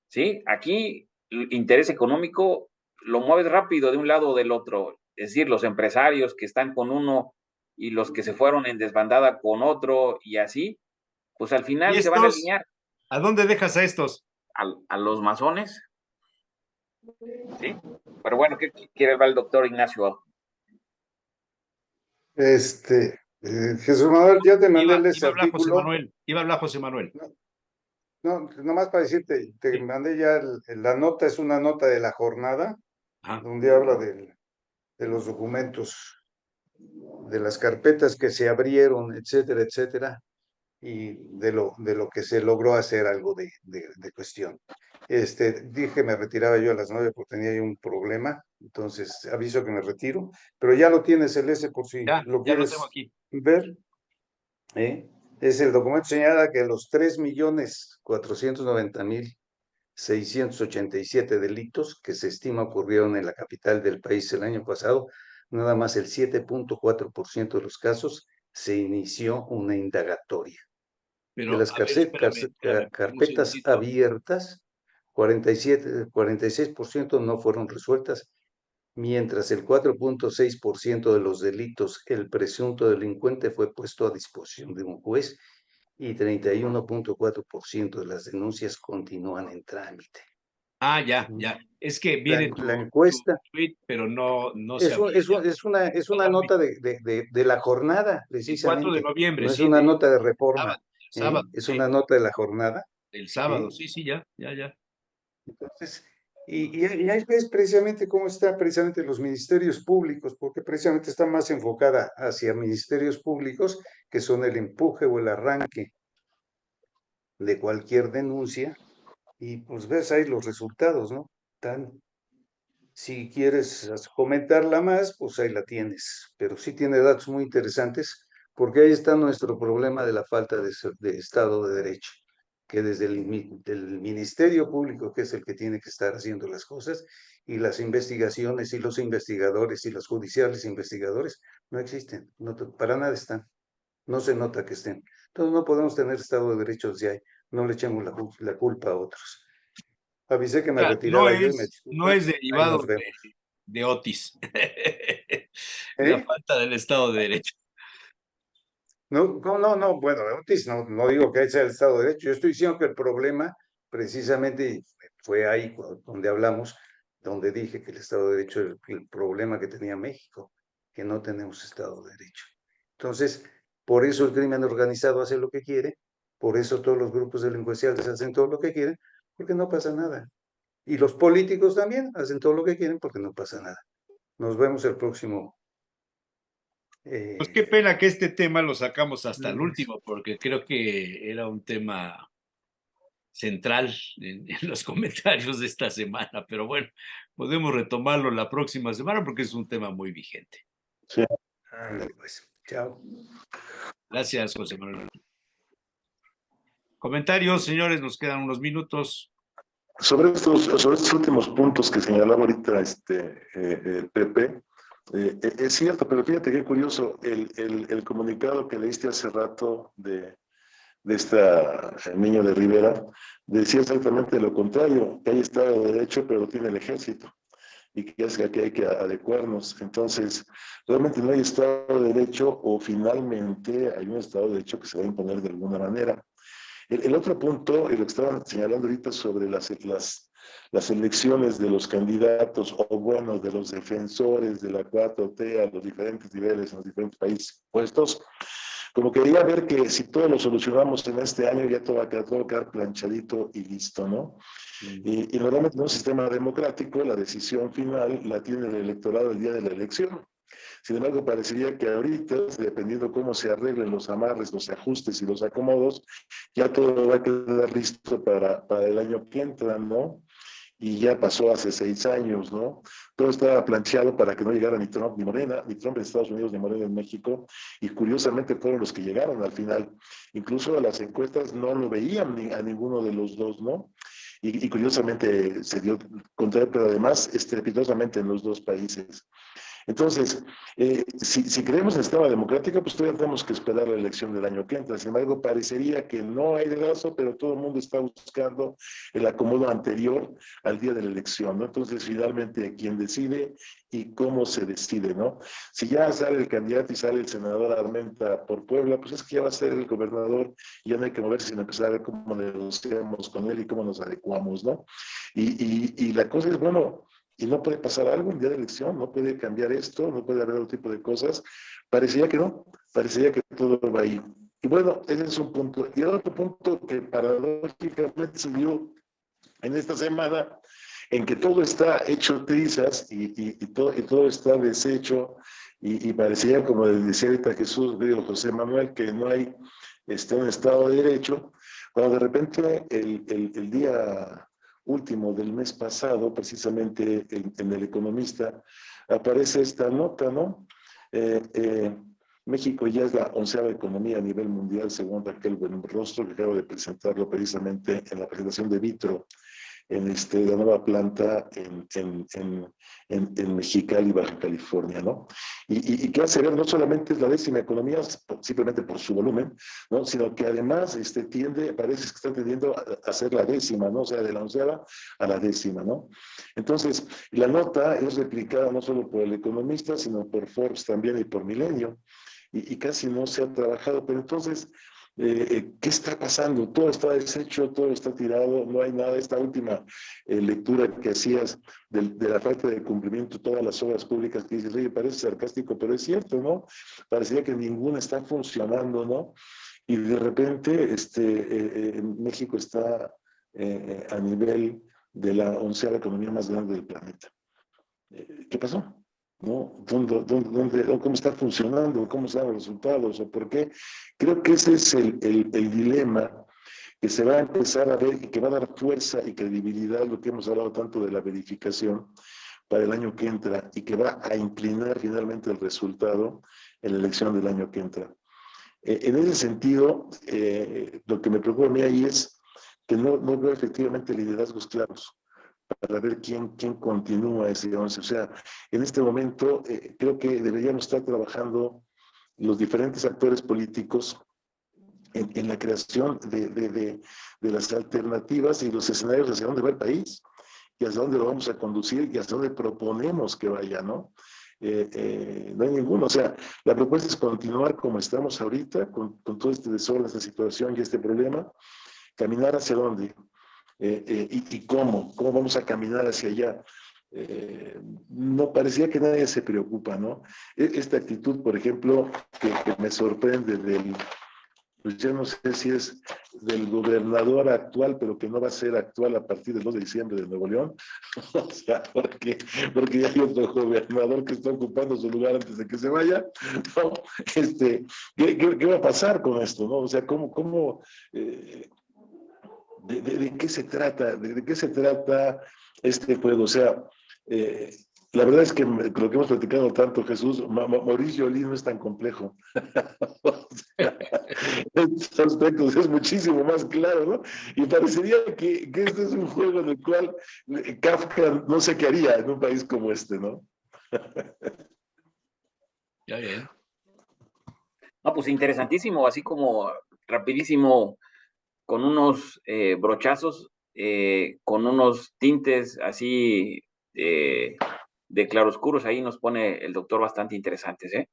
¿sí? Aquí el interés económico lo mueves rápido de un lado o del otro. Es decir, los empresarios que están con uno y los que se fueron en desbandada con otro y así, pues al ¿Y final se van a estos? alinear ¿A dónde dejas a estos? a los masones, ¿sí? Pero bueno, ¿qué quiere ver el doctor Ignacio? Jesús Manuel, ya te mandé ese Iba a hablar José artículo. Manuel, iba a hablar José Manuel. No, nomás para decirte, te Sí. mandé ya la nota, es una nota de la jornada, Ajá. donde habla de los documentos, de las carpetas que se abrieron, etcétera, etcétera, y de lo que se logró hacer algo de cuestión. Dije me retiraba yo a las 9 porque tenía yo un problema, entonces aviso que me retiro, pero ya lo tienes el S por si lo Ya lo tengo quieres aquí. ver. Es el documento señala que los 3.490.687 delitos que se estima ocurrieron en la capital del país el año pasado, nada más el 7.4% de los casos se inició una indagatoria. De Pero, las a ver, espérame, un carpetas segundito. abiertas, 46% no fueron resueltas, mientras el 4.6% de los delitos, el presunto delincuente fue puesto a disposición de un juez y 31.4% de las denuncias continúan en trámite. Ya. Es que La, viene la tu encuesta tweet, pero no se abría ya. es una nota de la jornada, El 4 de precisamente. noviembre, No es sí, una nota de reforma, sábado, sábado, es sí. una nota de la jornada. El sábado, ¿Eh? sí, ya. Entonces, y ahí ves precisamente cómo están precisamente los ministerios públicos, porque precisamente está más enfocada hacia ministerios públicos, que son el empuje o el arranque de cualquier denuncia, y pues ves ahí los resultados, ¿no? Si quieres comentarla más, pues ahí la tienes, pero sí tiene datos muy interesantes, porque ahí está nuestro problema de la falta de Estado de Derecho. que desde del Ministerio Público, que es el que tiene que estar haciendo las cosas, y las investigaciones y los investigadores y los judiciales investigadores no existen, para nada están, no se nota que estén. Entonces no podemos tener Estado de Derecho si hay, no le echemos la culpa a otros. Avisé que me Sea, no retiraba yo y me no disculpan, es ahí derivado nos vemos. de Otis, la ¿Eh? falta del Estado de Derecho. No, no, bueno, Otis, no digo que sea el Estado de Derecho, yo estoy diciendo que el problema precisamente fue ahí donde hablamos, donde dije que el Estado de Derecho es el problema que tenía México, que no tenemos Estado de Derecho. Entonces, por eso el crimen organizado hace lo que quiere, por eso todos los grupos delincuenciales hacen todo lo que quieren, porque no pasa nada. Y los políticos también hacen todo lo que quieren porque no pasa nada. Nos vemos el próximo. Pues qué pena que este tema lo sacamos hasta el Lunes. último, porque creo que era un tema central en los comentarios de esta semana, pero bueno, podemos retomarlo la próxima semana porque es un tema muy vigente. Sí. Ándale, pues. Chao. Gracias, José Manuel. Comentarios, señores, nos quedan unos minutos. Sobre estos últimos puntos que señalaba ahorita Pepe, es cierto, pero fíjate qué curioso, el comunicado que leíste hace rato de esta niño de Rivera decía exactamente lo contrario, que hay Estado de Derecho, pero lo tiene el ejército, y que es que aquí hay que adecuarnos. Entonces, realmente no hay Estado de Derecho, o finalmente hay un Estado de Derecho que se va a imponer de alguna manera. El otro punto, y lo que estaban señalando ahorita sobre las elecciones de los candidatos, o bueno, de los defensores de la 4T a los diferentes niveles, en los diferentes países puestos, como quería ver que si todo lo solucionamos en este año, ya todo va a quedar planchadito y listo, ¿no? Y normalmente en un sistema democrático, la decisión final la tiene el electorado el día de la elección. Sin embargo, parecería que ahorita, dependiendo cómo se arreglen los amarres, los ajustes y los acomodos, ya todo va a quedar listo para el año que entra, ¿no? Y ya pasó hace 6 años, ¿no? Todo estaba planteado para que no llegara ni Trump ni Morena, ni Trump en Estados Unidos ni Morena en México, y curiosamente fueron los que llegaron al final. Incluso las encuestas no lo veían a ninguno de los dos, ¿no? Y curiosamente se dio contrario, pero además estrepitosamente en los dos países. Entonces, si creemos en el sistema democrático, pues todavía tenemos que esperar la elección del año que entra. Sin embargo, parecería que no hay dedazo, pero todo el mundo está buscando el acomodo anterior al día de la elección, ¿no? Entonces, finalmente, quién decide y cómo se decide, ¿no? Si ya sale el candidato y sale el senador Armenta por Puebla, pues es que ya va a ser el gobernador y ya no hay que moverse, sino empezar a ver cómo negociamos con él y cómo nos adecuamos, ¿no? Y la cosa es, bueno, y no puede pasar algo el día de elección, no puede cambiar esto, no puede haber otro tipo de cosas. Parecería que no, parecería que todo va ahí. Y bueno, ese es un punto. Y el otro punto que paradójicamente se dio en esta semana, en que todo está hecho trizas y todo está deshecho, y parecía, como decía ahorita Jesús, digo José Manuel, que no hay un Estado de Derecho, cuando de repente el día último del mes pasado, precisamente en El Economista, aparece esta nota, ¿no? México ya es la 11ª economía a nivel mundial, según Raquel Buenrostro, que acabo de presentarlo precisamente en la presentación de Vitro, en la nueva planta en Mexicali, Baja California, ¿no? Y que hace ver, no solamente es la 10ª economía, simplemente por su volumen, ¿no? Sino que además parece que está tendiendo a ser la 10ª, ¿no? O sea, de la 11ª a la 10ª, ¿no? Entonces, la nota es replicada no solo por El Economista, sino por Forbes también y por Milenio, y casi no se ha trabajado, pero entonces, ¿qué está pasando? Todo está deshecho, todo está tirado, no hay nada. Esta última lectura que hacías de la falta de cumplimiento de todas las obras públicas, que dices, oye, parece sarcástico, pero es cierto, ¿no? Parecía que ninguna está funcionando, ¿no? Y de repente México está a nivel de la 11ª economía más grande del planeta. ¿Qué pasó? ¿No? ¿Cómo está funcionando? ¿Cómo están los resultados? ¿O por qué? Creo que ese es el dilema que se va a empezar a ver y que va a dar fuerza y credibilidad, lo que hemos hablado tanto de la verificación para el año que entra, y que va a inclinar finalmente el resultado en la elección del año que entra. En ese sentido, lo que me preocupa a mí ahí es que no veo efectivamente liderazgos claros para ver quién continúa ese 11. O sea, en este momento creo que deberíamos estar trabajando los diferentes actores políticos en la creación de las alternativas y los escenarios hacia dónde va el país y hacia dónde lo vamos a conducir y hacia dónde proponemos que vaya, ¿no? No hay ninguno. O sea, la propuesta es continuar como estamos ahorita, con todo este desorden, esta situación y este problema, caminar hacia dónde y cómo vamos a caminar hacia allá. No parecía que nadie se preocupa, ¿no? Esta actitud, por ejemplo, que me sorprende pues yo no sé si es del gobernador actual, pero que no va a ser actual a partir del 2 de diciembre de Nuevo León. O sea, porque ya hay otro gobernador que está ocupando su lugar antes de que se vaya. ¿No? ¿Qué va a pasar con esto? ¿No? O sea, ¿de qué se trata? ¿De qué se trata este juego? O sea, la verdad es que lo que hemos platicado tanto, Jesús, Mauricio Olí no es tan complejo. O sea, en estos aspectos es muchísimo más claro, ¿no? Y parecería que este es un juego en el cual Kafka no sé qué haría en un país como este, ¿no? Ya bien. No, pues interesantísimo, así como rapidísimo, con unos brochazos, con unos tintes así de claroscuros, ahí nos pone el doctor bastante interesantes, ¿eh?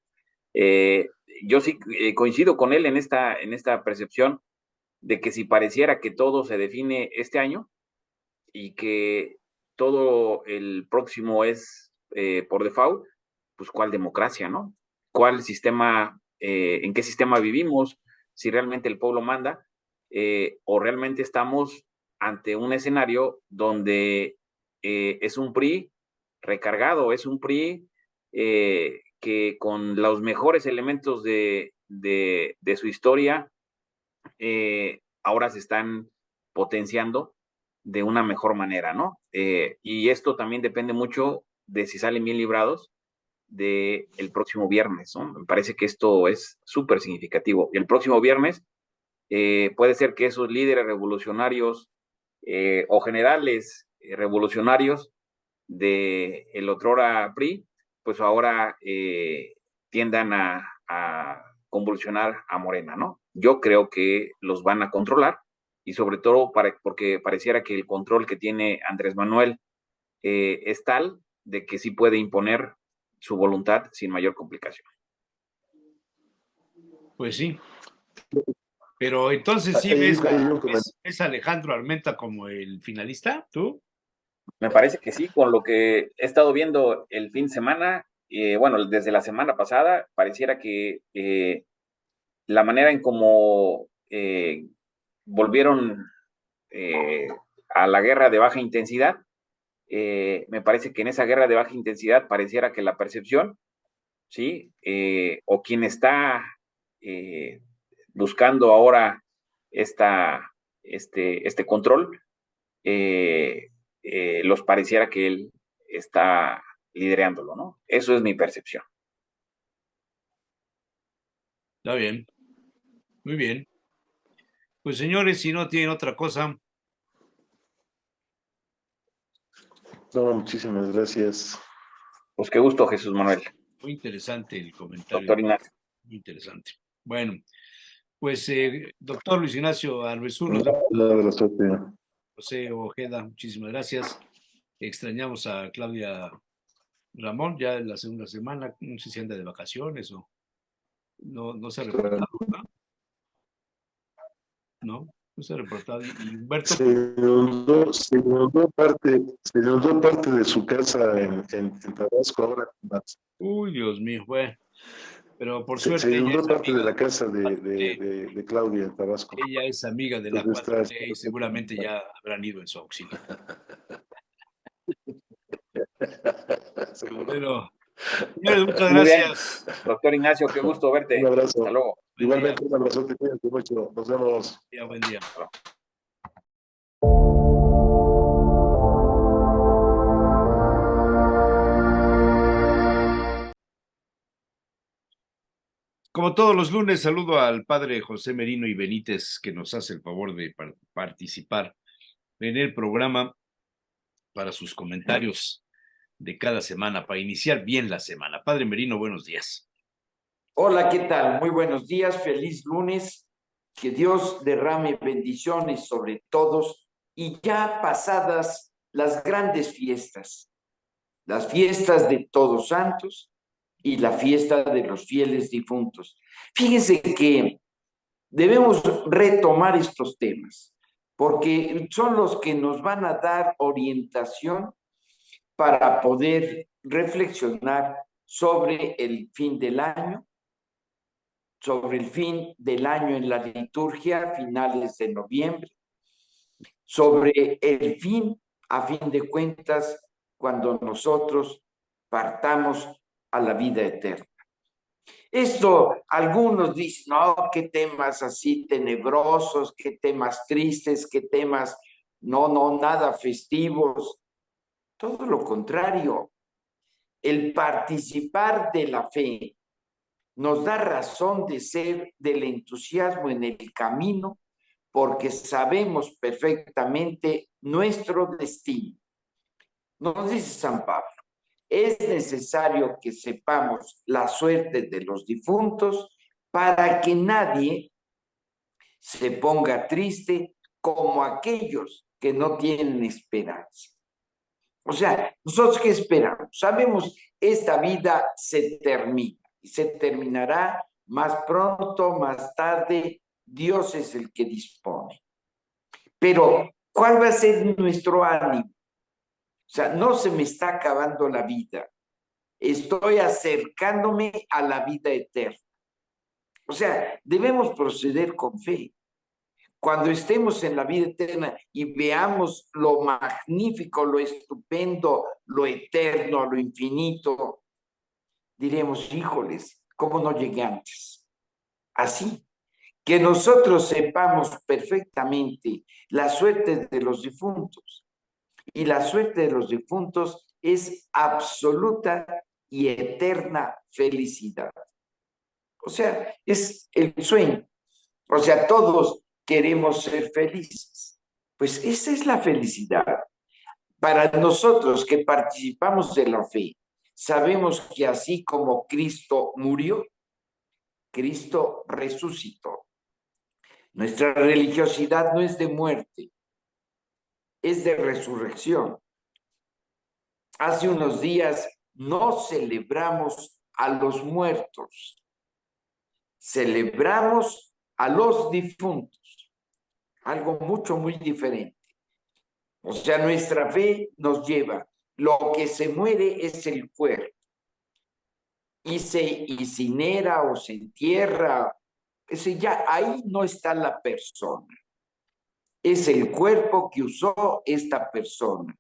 Yo sí coincido con él en esta percepción de que si pareciera que todo se define este año y que todo el próximo es por default, pues ¿cuál democracia, no? ¿Cuál sistema, en qué sistema vivimos? Si realmente el pueblo manda o realmente estamos ante un escenario donde es un PRI recargado, es un PRI que con los mejores elementos de su historia ahora se están potenciando de una mejor manera, ¿no? Y esto también depende mucho de si salen bien librados del próximo viernes, ¿no? Me parece que esto es súper significativo. Y el próximo viernes puede ser que esos líderes revolucionarios o generales revolucionarios de el otrora PRI, pues ahora tiendan a convulsionar a Morena, ¿no? Yo creo que los van a controlar y sobre todo porque pareciera que el control que tiene Andrés Manuel es tal de que sí puede imponer su voluntad sin mayor complicación. Pues sí. Pero entonces sí ves a Alejandro Armenta como el finalista, ¿tú? Me parece que sí, con lo que he estado viendo el fin de semana, bueno, desde la semana pasada, pareciera que la manera en cómo volvieron a la guerra de baja intensidad, me parece que en esa guerra de baja intensidad pareciera que la percepción, ¿sí? O quien está buscando ahora este control, los pareciera que él está liderándolo, ¿no? Eso es mi percepción. Está bien. Muy bien. Pues señores, si no tienen otra cosa. No, muchísimas gracias. Pues qué gusto, Jesús Manuel. Muy interesante el comentario. Doctor Ignacio. Muy interesante. Bueno, pues doctor Luis Ignacio Arbezur, José Ojeda, muchísimas gracias. Extrañamos a Claudia Ramón ya en la segunda semana, no sé si anda de vacaciones o no se ha reportado, ¿no? No se ha reportado. Y Humberto. Se inundó parte de su casa en Tabasco ahora. Uy, Dios mío, bueno. Pero por Se suerte. inundó parte de la casa de Claudia en Tabasco. Ella es amiga de la 4T y seguramente ya habrán ido en su auxilio. Pero, señores, muchas gracias. Doctor Ignacio, qué gusto verte. Un abrazo. Hasta luego. Igualmente, un abrazo, te cuídate mucho. Nos vemos. Buen día. Como todos los lunes, saludo al padre José Merino y Benítez, que nos hace el favor de participar en el programa para sus comentarios de cada semana, para iniciar bien la semana. Padre Merino, buenos días. Hola, ¿qué tal? Muy buenos días, feliz lunes. Que Dios derrame bendiciones sobre todos y ya pasadas las grandes fiestas, las fiestas de Todos Santos y la fiesta de los fieles difuntos. Fíjense que debemos retomar estos temas porque son los que nos van a dar orientación para poder reflexionar sobre el fin del año, sobre el fin del año en la liturgia, finales de noviembre, sobre el fin, a fin de cuentas, cuando nosotros partamos a la vida eterna. Esto, algunos dicen, no, qué temas así tenebrosos, qué temas tristes, qué temas, no, nada festivos. Todo lo contrario. El participar de la fe nos da razón de ser del entusiasmo en el camino porque sabemos perfectamente nuestro destino. Nos dice San Pablo, es necesario que sepamos la suerte de los difuntos para que nadie se ponga triste como aquellos que no tienen esperanza. O sea, ¿nosotros qué esperamos? Sabemos, esta vida se termina y se terminará más pronto, más tarde. Dios es el que dispone. Pero, ¿cuál va a ser nuestro ánimo? O sea, no se me está acabando la vida. Estoy acercándome a la vida eterna. O sea, debemos proceder con fe. Cuando estemos en la vida eterna y veamos lo magnífico, lo estupendo, lo eterno, lo infinito, diremos, híjoles, ¿cómo no llegué antes? Así, que nosotros sepamos perfectamente la suerte de los difuntos. Y la suerte de los difuntos es absoluta y eterna felicidad. O sea, es el sueño. O sea, todos queremos ser felices. Pues esa es la felicidad. Para nosotros que participamos de la fe, sabemos que así como Cristo murió, Cristo resucitó. Nuestra religiosidad no es de muerte, es de resurrección. Hace unos días no celebramos a los muertos, celebramos a los difuntos, algo muy diferente. O sea, nuestra fe nos lleva, lo que se muere es el cuerpo, y se incinera o se entierra, ese ya ahí no está la persona. Es el cuerpo que usó esta persona,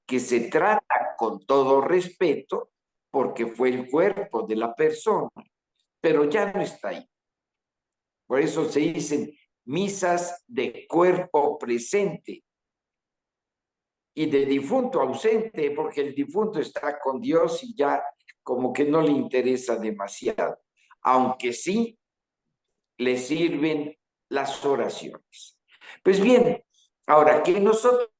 que se trata con todo respeto porque fue el cuerpo de la persona, pero ya no está ahí. Por eso se dicen misas de cuerpo presente y de difunto ausente, porque el difunto está con Dios y ya como que no le interesa demasiado, aunque sí le sirven las oraciones. Pues bien, ahora que nosotros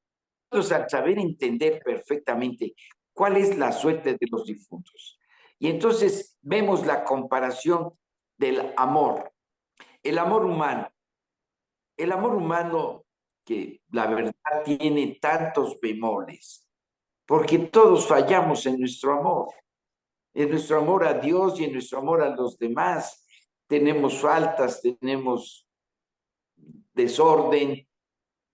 al saber entender perfectamente cuál es la suerte de los difuntos, y entonces vemos la comparación del amor, el amor humano que la verdad tiene tantos bemoles, porque todos fallamos en nuestro amor a Dios y en nuestro amor a los demás. Tenemos faltas, tenemos desorden,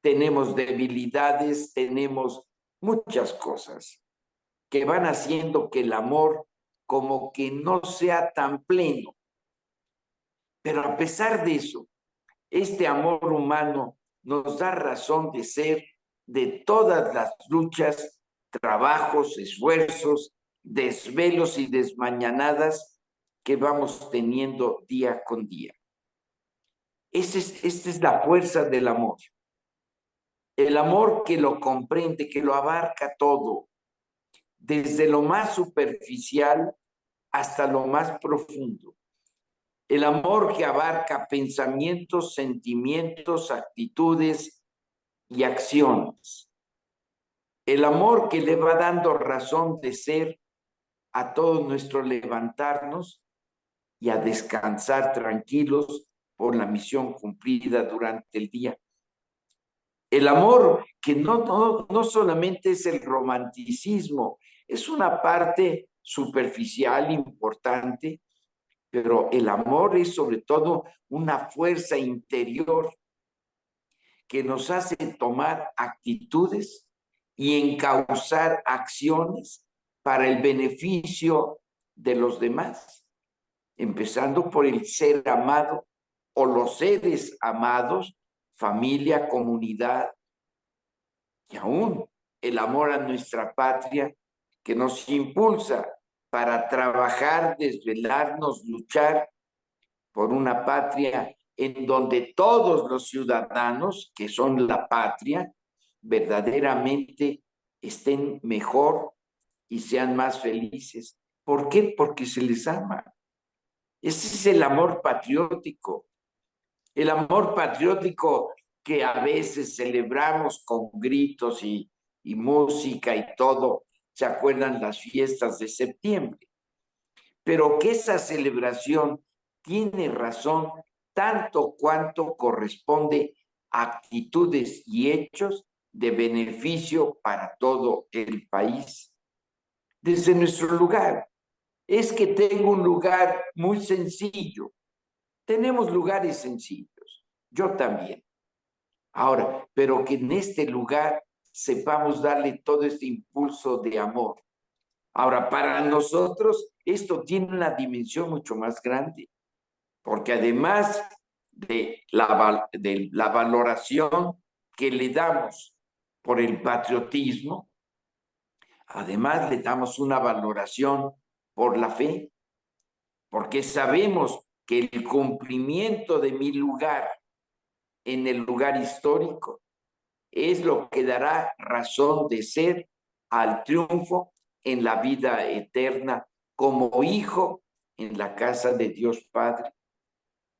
tenemos debilidades, tenemos muchas cosas que van haciendo que el amor como que no sea tan pleno. Pero a pesar de eso, este amor humano nos da razón de ser de todas las luchas, trabajos, esfuerzos, desvelos y desmañanadas que vamos teniendo día con día. Esta es la fuerza del amor. El amor que lo comprende, que lo abarca todo, desde lo más superficial hasta lo más profundo. El amor que abarca pensamientos, sentimientos, actitudes y acciones. El amor que le va dando razón de ser a todo nuestro levantarnos y a descansar tranquilos por la misión cumplida durante el día. El amor que no solamente es el romanticismo, es una parte superficial importante, pero el amor es sobre todo una fuerza interior que nos hace tomar actitudes y encauzar acciones para el beneficio de los demás, empezando por el ser amado o los seres amados, familia, comunidad, y aún el amor a nuestra patria que nos impulsa para trabajar, desvelarnos, luchar por una patria en donde todos los ciudadanos que son la patria verdaderamente estén mejor y sean más felices. ¿Por qué? Porque se les ama. Ese es el amor patriótico. El amor patriótico que a veces celebramos con gritos y música y todo. ¿Se acuerdan las fiestas de septiembre? Pero que esa celebración tiene razón tanto cuanto corresponde a actitudes y hechos de beneficio para todo el país. Desde nuestro lugar, es que tengo un lugar muy sencillo. Tenemos lugares sencillos, yo también. Ahora, pero que en este lugar sepamos darle todo este impulso de amor. Ahora, para nosotros esto tiene una dimensión mucho más grande, porque además de la valoración que le damos por el patriotismo, además le damos una valoración por la fe, porque sabemos que el cumplimiento de mi lugar en el lugar histórico es lo que dará razón de ser al triunfo en la vida eterna como hijo en la casa de Dios Padre.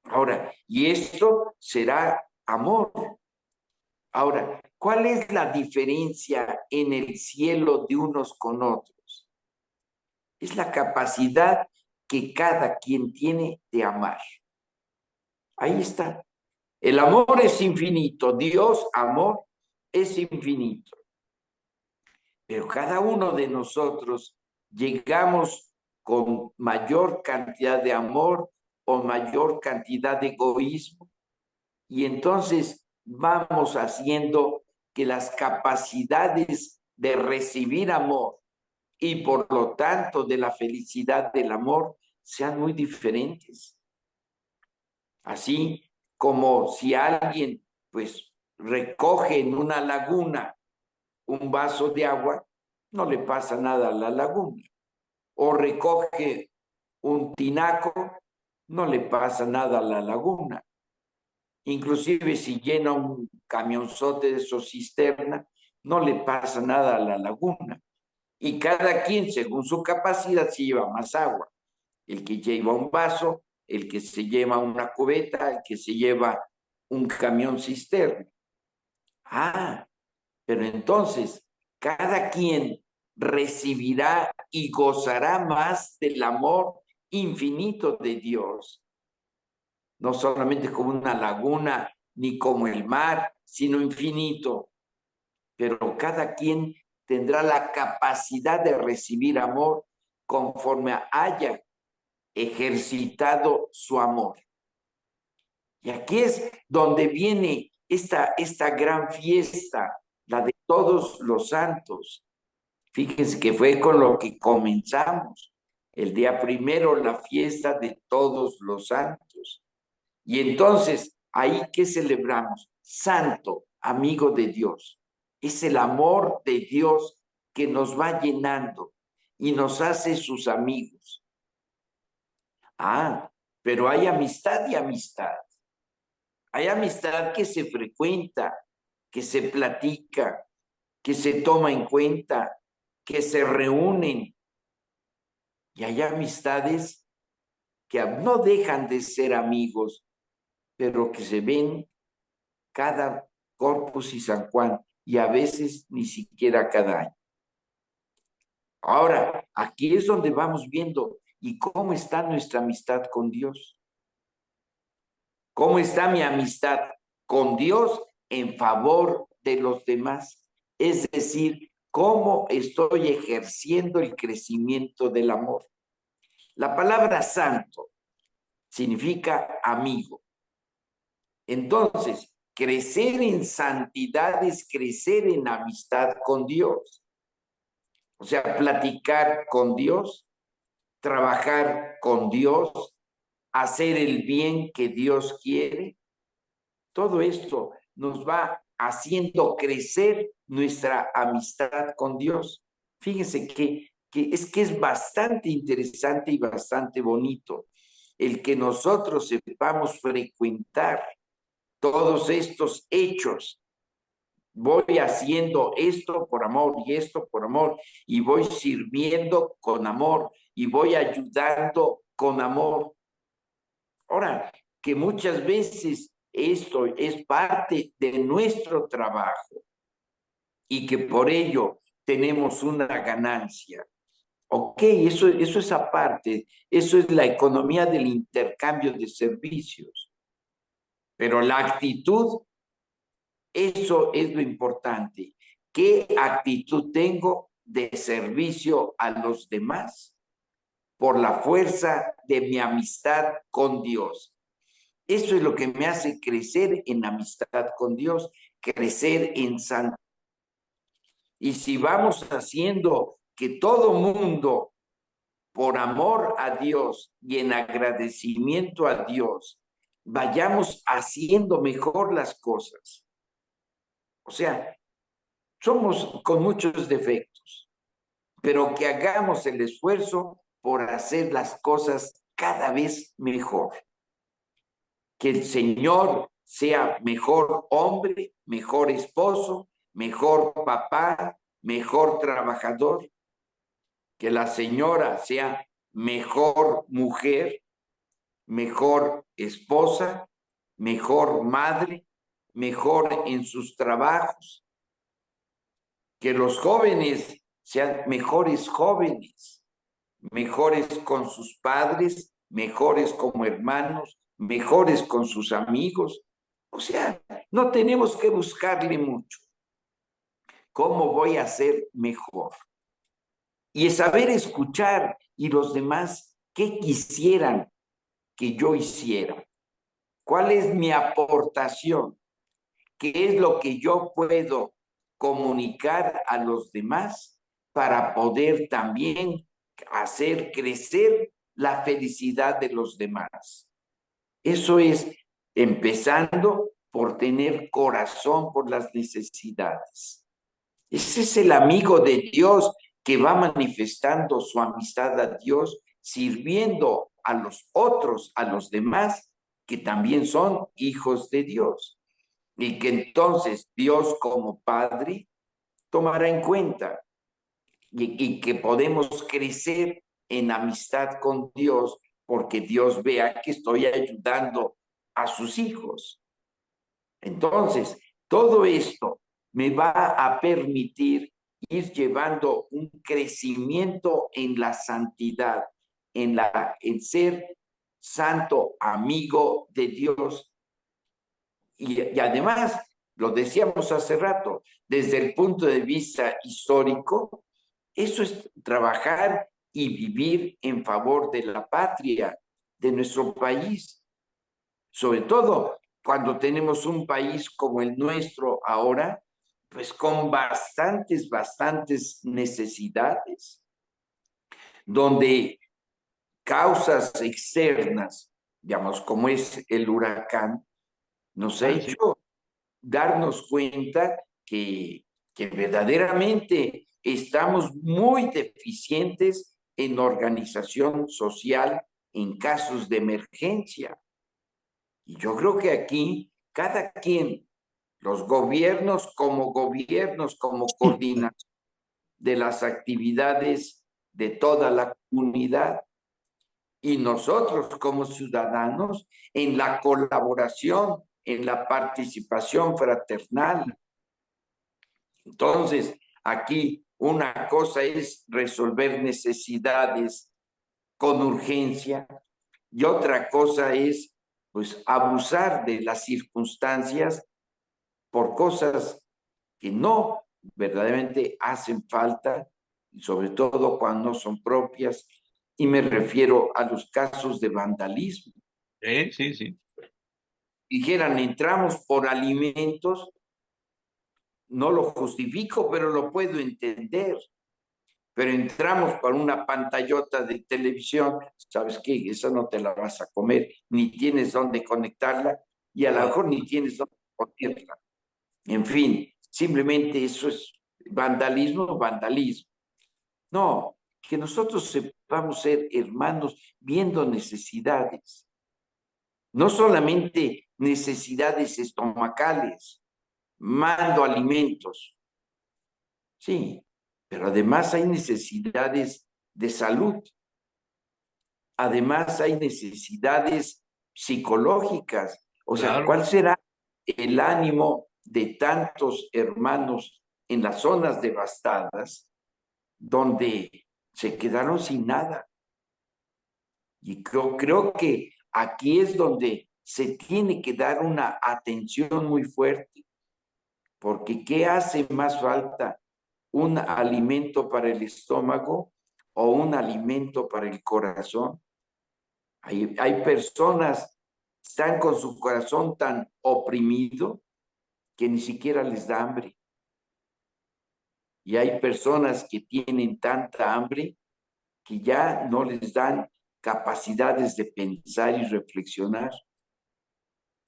Ahora, y esto será amor. Ahora, ¿cuál es la diferencia en el cielo de unos con otros? Es la capacidad que cada quien tiene de amar. Ahí está. El amor es infinito. Dios, amor, es infinito. Pero cada uno de nosotros llegamos con mayor cantidad de amor o mayor cantidad de egoísmo. Y entonces vamos haciendo que las capacidades de recibir amor y por lo tanto de la felicidad del amor sean muy diferentes. Así como si alguien pues recoge en una laguna un vaso de agua, no le pasa nada a la laguna. O recoge un tinaco, no le pasa nada a la laguna. Inclusive si llena un camionzote de su cisterna, no le pasa nada a la laguna. Y cada quien, según su capacidad, se lleva más agua. El que lleva un vaso, el que se lleva una cubeta, el que se lleva un camión cisterna. Pero entonces, cada quien recibirá y gozará más del amor infinito de Dios. No solamente como una laguna, ni como el mar, sino infinito. Pero cada quien tendrá la capacidad de recibir amor conforme haya ejercitado su amor. Y aquí es donde viene esta gran fiesta, la de todos los santos. Fíjense que fue con lo que comenzamos. El día primero, la fiesta de todos los santos. Y entonces, ahí ¿qué celebramos? Santo, amigo de Dios. Es el amor de Dios que nos va llenando y nos hace sus amigos. Pero hay amistad y amistad. Hay amistad que se frecuenta, que se platica, que se toma en cuenta, que se reúnen. Y hay amistades que no dejan de ser amigos, pero que se ven cada Corpus y San Juan, y a veces ni siquiera cada año. Ahora, aquí es donde vamos viendo, ¿y cómo está nuestra amistad con Dios? ¿Cómo está mi amistad con Dios en favor de los demás? Es decir, ¿cómo estoy ejerciendo el crecimiento del amor? La palabra santo significa amigo. Entonces, crecer en santidad es crecer en amistad con Dios. O sea, platicar con Dios, trabajar con Dios, hacer el bien que Dios quiere. Todo esto nos va haciendo crecer nuestra amistad con Dios. Fíjense que es bastante interesante y bastante bonito el que nosotros sepamos frecuentar todos estos hechos. Voy haciendo esto por amor y esto por amor, y voy sirviendo con amor, y voy ayudando con amor. Ahora, que muchas veces esto es parte de nuestro trabajo y que por ello tenemos una ganancia. Ok, eso es aparte, eso es la economía del intercambio de servicios. Pero la actitud, eso es lo importante. ¿Qué actitud tengo de servicio a los demás? Por la fuerza de mi amistad con Dios. Eso es lo que me hace crecer en amistad con Dios, crecer en santidad. Y si vamos haciendo que todo mundo, por amor a Dios y en agradecimiento a Dios, vayamos haciendo mejor las cosas. O sea, somos con muchos defectos, pero que hagamos el esfuerzo por hacer las cosas cada vez mejor. Que el Señor sea mejor hombre, mejor esposo, mejor papá, mejor trabajador. Que la señora sea mejor mujer, mejor esposa, mejor madre, mejor en sus trabajos. Que los jóvenes sean mejores jóvenes, mejores con sus padres, mejores como hermanos, mejores con sus amigos. O sea, no tenemos que buscarle mucho. ¿Cómo voy a ser mejor? Y es saber escuchar y los demás qué quisieran que yo hiciera. ¿Cuál es mi aportación? ¿Qué es lo que yo puedo comunicar a los demás para poder también hacer crecer la felicidad de los demás? Eso es empezando por tener corazón por las necesidades. Ese es el amigo de Dios que va manifestando su amistad a Dios, sirviendo a los otros, a los demás, que también son hijos de Dios. Y que entonces Dios como Padre tomará en cuenta y que podemos crecer en amistad con Dios porque Dios vea que estoy ayudando a sus hijos. Entonces, todo esto me va a permitir ir llevando un crecimiento en la santidad, en ser santo amigo de Dios. Y además, lo decíamos hace rato, desde el punto de vista histórico, eso es trabajar y vivir en favor de la patria, de nuestro país. Sobre todo cuando tenemos un país como el nuestro ahora, pues con bastantes necesidades, donde causas externas, digamos, como es el huracán, nos ha hecho darnos cuenta que verdaderamente estamos muy deficientes en organización social en casos de emergencia. Y yo creo que aquí cada quien, los gobiernos, como coordinación de las actividades de toda la comunidad, Y nosotros como ciudadanos en la colaboración, en la participación fraternal. Entonces, aquí una cosa es resolver necesidades con urgencia y otra cosa es, pues, abusar de las circunstancias por cosas que no verdaderamente hacen falta, y sobre todo cuando no son propias, y me refiero a los casos de vandalismo. Sí, sí. Dijeran, entramos por alimentos, no lo justifico, pero lo puedo entender. Pero entramos por una pantallota de televisión, ¿sabes qué? Esa no te la vas a comer, ni tienes dónde conectarla, y a lo mejor ni tienes dónde ponerla. En fin, simplemente eso es vandalismo, vandalismo. No, que nosotros sepamos ser hermanos viendo necesidades, no solamente necesidades estomacales, mando alimentos, sí, pero además hay necesidades de salud, además hay necesidades psicológicas. O sea, Claro. ¿cuál será el ánimo de tantos hermanos en las zonas devastadas donde se quedaron sin nada? Y creo que aquí es donde se tiene que dar una atención muy fuerte, porque ¿qué hace más falta? ¿Un alimento para el estómago o un alimento para el corazón? Hay personas que están con su corazón tan oprimido que ni siquiera les da hambre. Y hay personas que tienen tanta hambre que ya no les dan capacidades de pensar y reflexionar.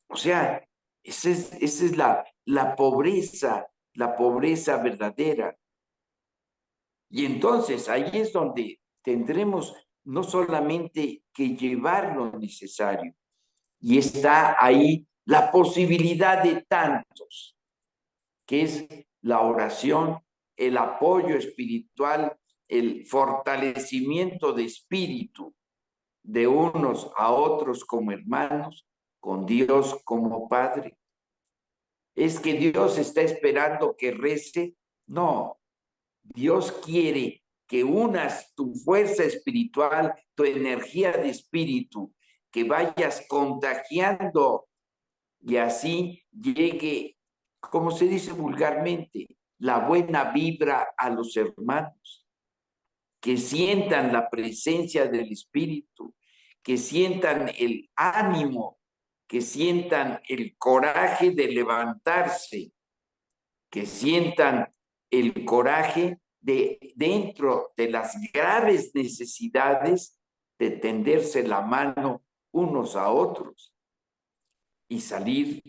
O sea, esa es la pobreza verdadera. Y entonces ahí es donde tendremos no solamente que llevar lo necesario, y está ahí la posibilidad de tantos, que es la oración, el apoyo espiritual, el fortalecimiento de espíritu de unos a otros como hermanos, con Dios como Padre. ¿Es que Dios está esperando que rece? No, Dios quiere que unas tu fuerza espiritual, tu energía de espíritu, que vayas contagiando y así llegue, como se dice vulgarmente, la buena vibra a los hermanos, que sientan la presencia del espíritu, que sientan el ánimo, que sientan el coraje de levantarse, que sientan el coraje de dentro de las graves necesidades de tenderse la mano unos a otros y salir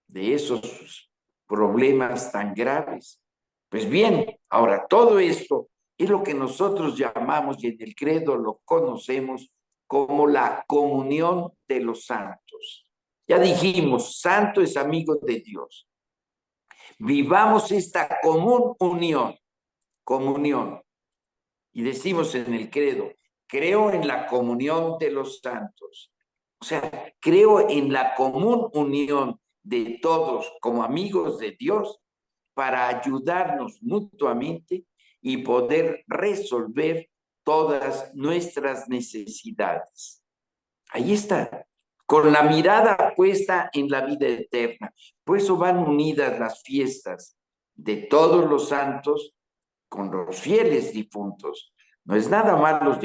de esos problemas tan graves. Pues bien, ahora todo esto es lo que nosotros llamamos, y en el credo lo conocemos como la comunión de los santos. Ya dijimos, santo es amigo de Dios. Vivamos esta comunión. Y decimos en el credo, creo en la comunión de los santos. O sea, creo en la común unión de todos como amigos de Dios para ayudarnos mutuamente y poder resolver todas nuestras necesidades. Ahí está, con la mirada puesta en la vida eterna. Por eso van unidas las fiestas de todos los santos con los fieles difuntos. No es nada más los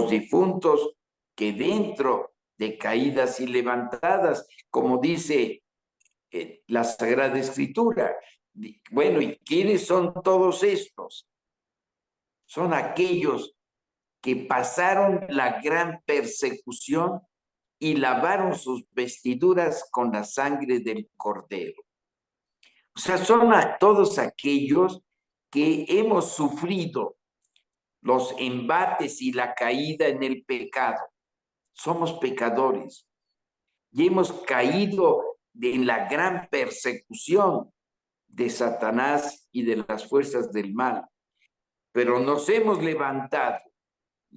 difuntos que dentro de caídas y levantadas, como dice la Sagrada Escritura. Bueno, ¿y quiénes son todos estos? Son aquellos que pasaron la gran persecución y lavaron sus vestiduras con la sangre del Cordero. O sea, son a todos aquellos que hemos sufrido los embates y la caída en el pecado. Somos pecadores y hemos caído en la gran persecución de Satanás y de las fuerzas del mal, pero nos hemos levantado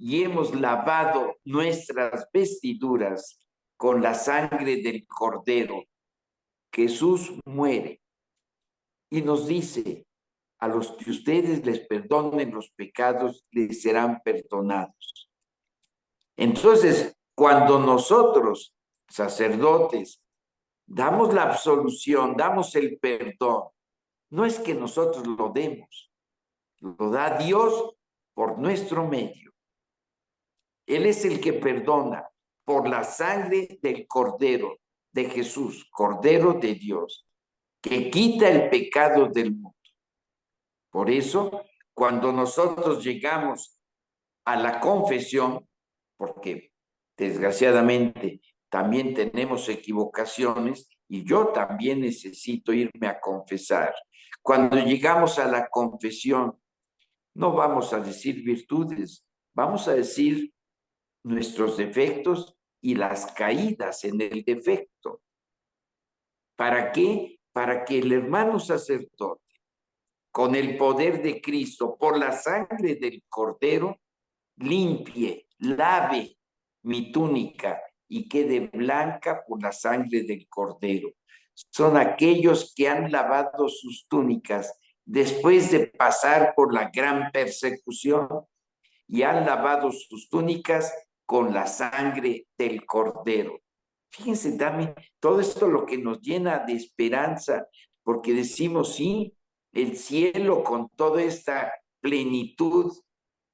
y hemos lavado nuestras vestiduras con la sangre del Cordero. Jesús muere y nos dice, a los que ustedes les perdonen los pecados, les serán perdonados. Entonces, cuando nosotros, sacerdotes, damos la absolución, damos el perdón, no es que nosotros lo demos, lo da Dios por nuestro medio. Él es el que perdona por la sangre del Cordero de Jesús, Cordero de Dios, que quita el pecado del mundo. Por eso, cuando nosotros llegamos a la confesión, porque desgraciadamente también tenemos equivocaciones y yo también necesito irme a confesar. Cuando llegamos a la confesión, no vamos a decir virtudes, vamos a decir nuestros defectos y las caídas en el defecto. ¿Para qué? Para que el hermano sacerdote, con el poder de Cristo, por la sangre del Cordero, limpie, lave mi túnica y quede blanca por la sangre del Cordero. Son aquellos que han lavado sus túnicas después de pasar por la gran persecución y han lavado sus túnicas con la sangre del Cordero. Fíjense, dame todo esto lo que nos llena de esperanza, porque decimos, sí, el cielo con toda esta plenitud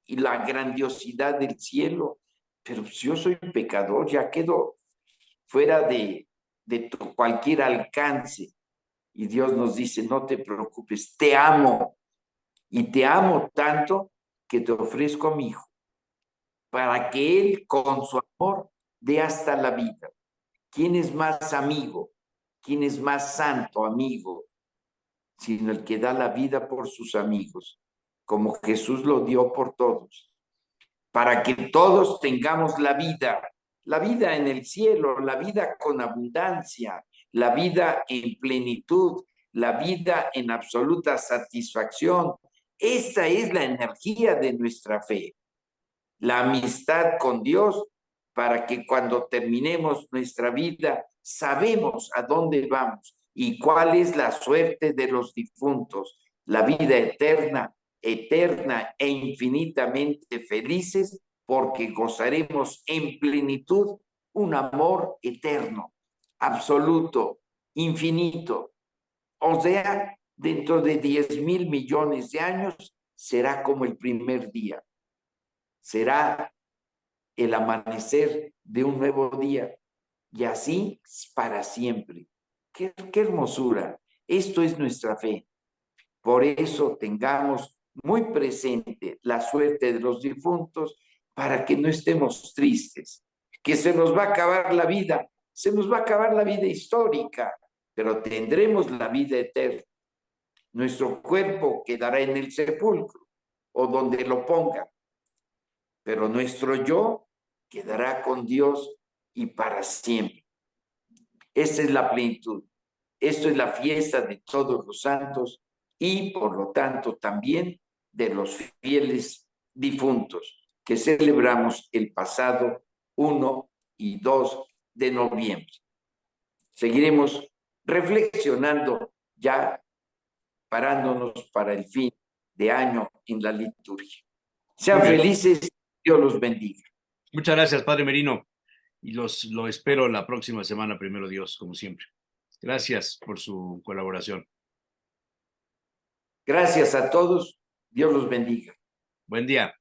y la grandiosidad del cielo, pero si yo soy pecador, ya quedo fuera de cualquier alcance. Y Dios nos dice, no te preocupes, te amo, y te amo tanto que te ofrezco a mi Hijo, para que Él con su amor dé hasta la vida. ¿Quién es más amigo? ¿Quién es más santo amigo? Sino el que da la vida por sus amigos, como Jesús lo dio por todos, para que todos tengamos la vida en el cielo, la vida con abundancia, la vida en plenitud, la vida en absoluta satisfacción. Esa es la energía de nuestra fe, la amistad con Dios, para que cuando terminemos nuestra vida sabemos a dónde vamos y cuál es la suerte de los difuntos, la vida eterna, eterna e infinitamente felices, porque gozaremos en plenitud un amor eterno, absoluto, infinito. O sea, dentro de 10,000 millones de años será como el primer día. Será el amanecer de un nuevo día y así para siempre. ¡Qué hermosura! Esto es nuestra fe. Por eso tengamos muy presente la suerte de los difuntos para que no estemos tristes, que se nos va a acabar la vida, se nos va a acabar la vida histórica, pero tendremos la vida eterna. Nuestro cuerpo quedará en el sepulcro o donde lo pongan, pero nuestro yo quedará con Dios y para siempre. Esa es la plenitud. Esto es la fiesta de todos los santos y por lo tanto también de los fieles difuntos que celebramos el pasado 1 y 2 de noviembre. Seguiremos reflexionando ya parándonos para el fin de año en la liturgia. Sean felices, Dios los bendiga. Muchas gracias, Padre Merino, y lo espero la próxima semana, primero Dios, como siempre. Gracias por su colaboración. Gracias a todos, Dios los bendiga. Buen día.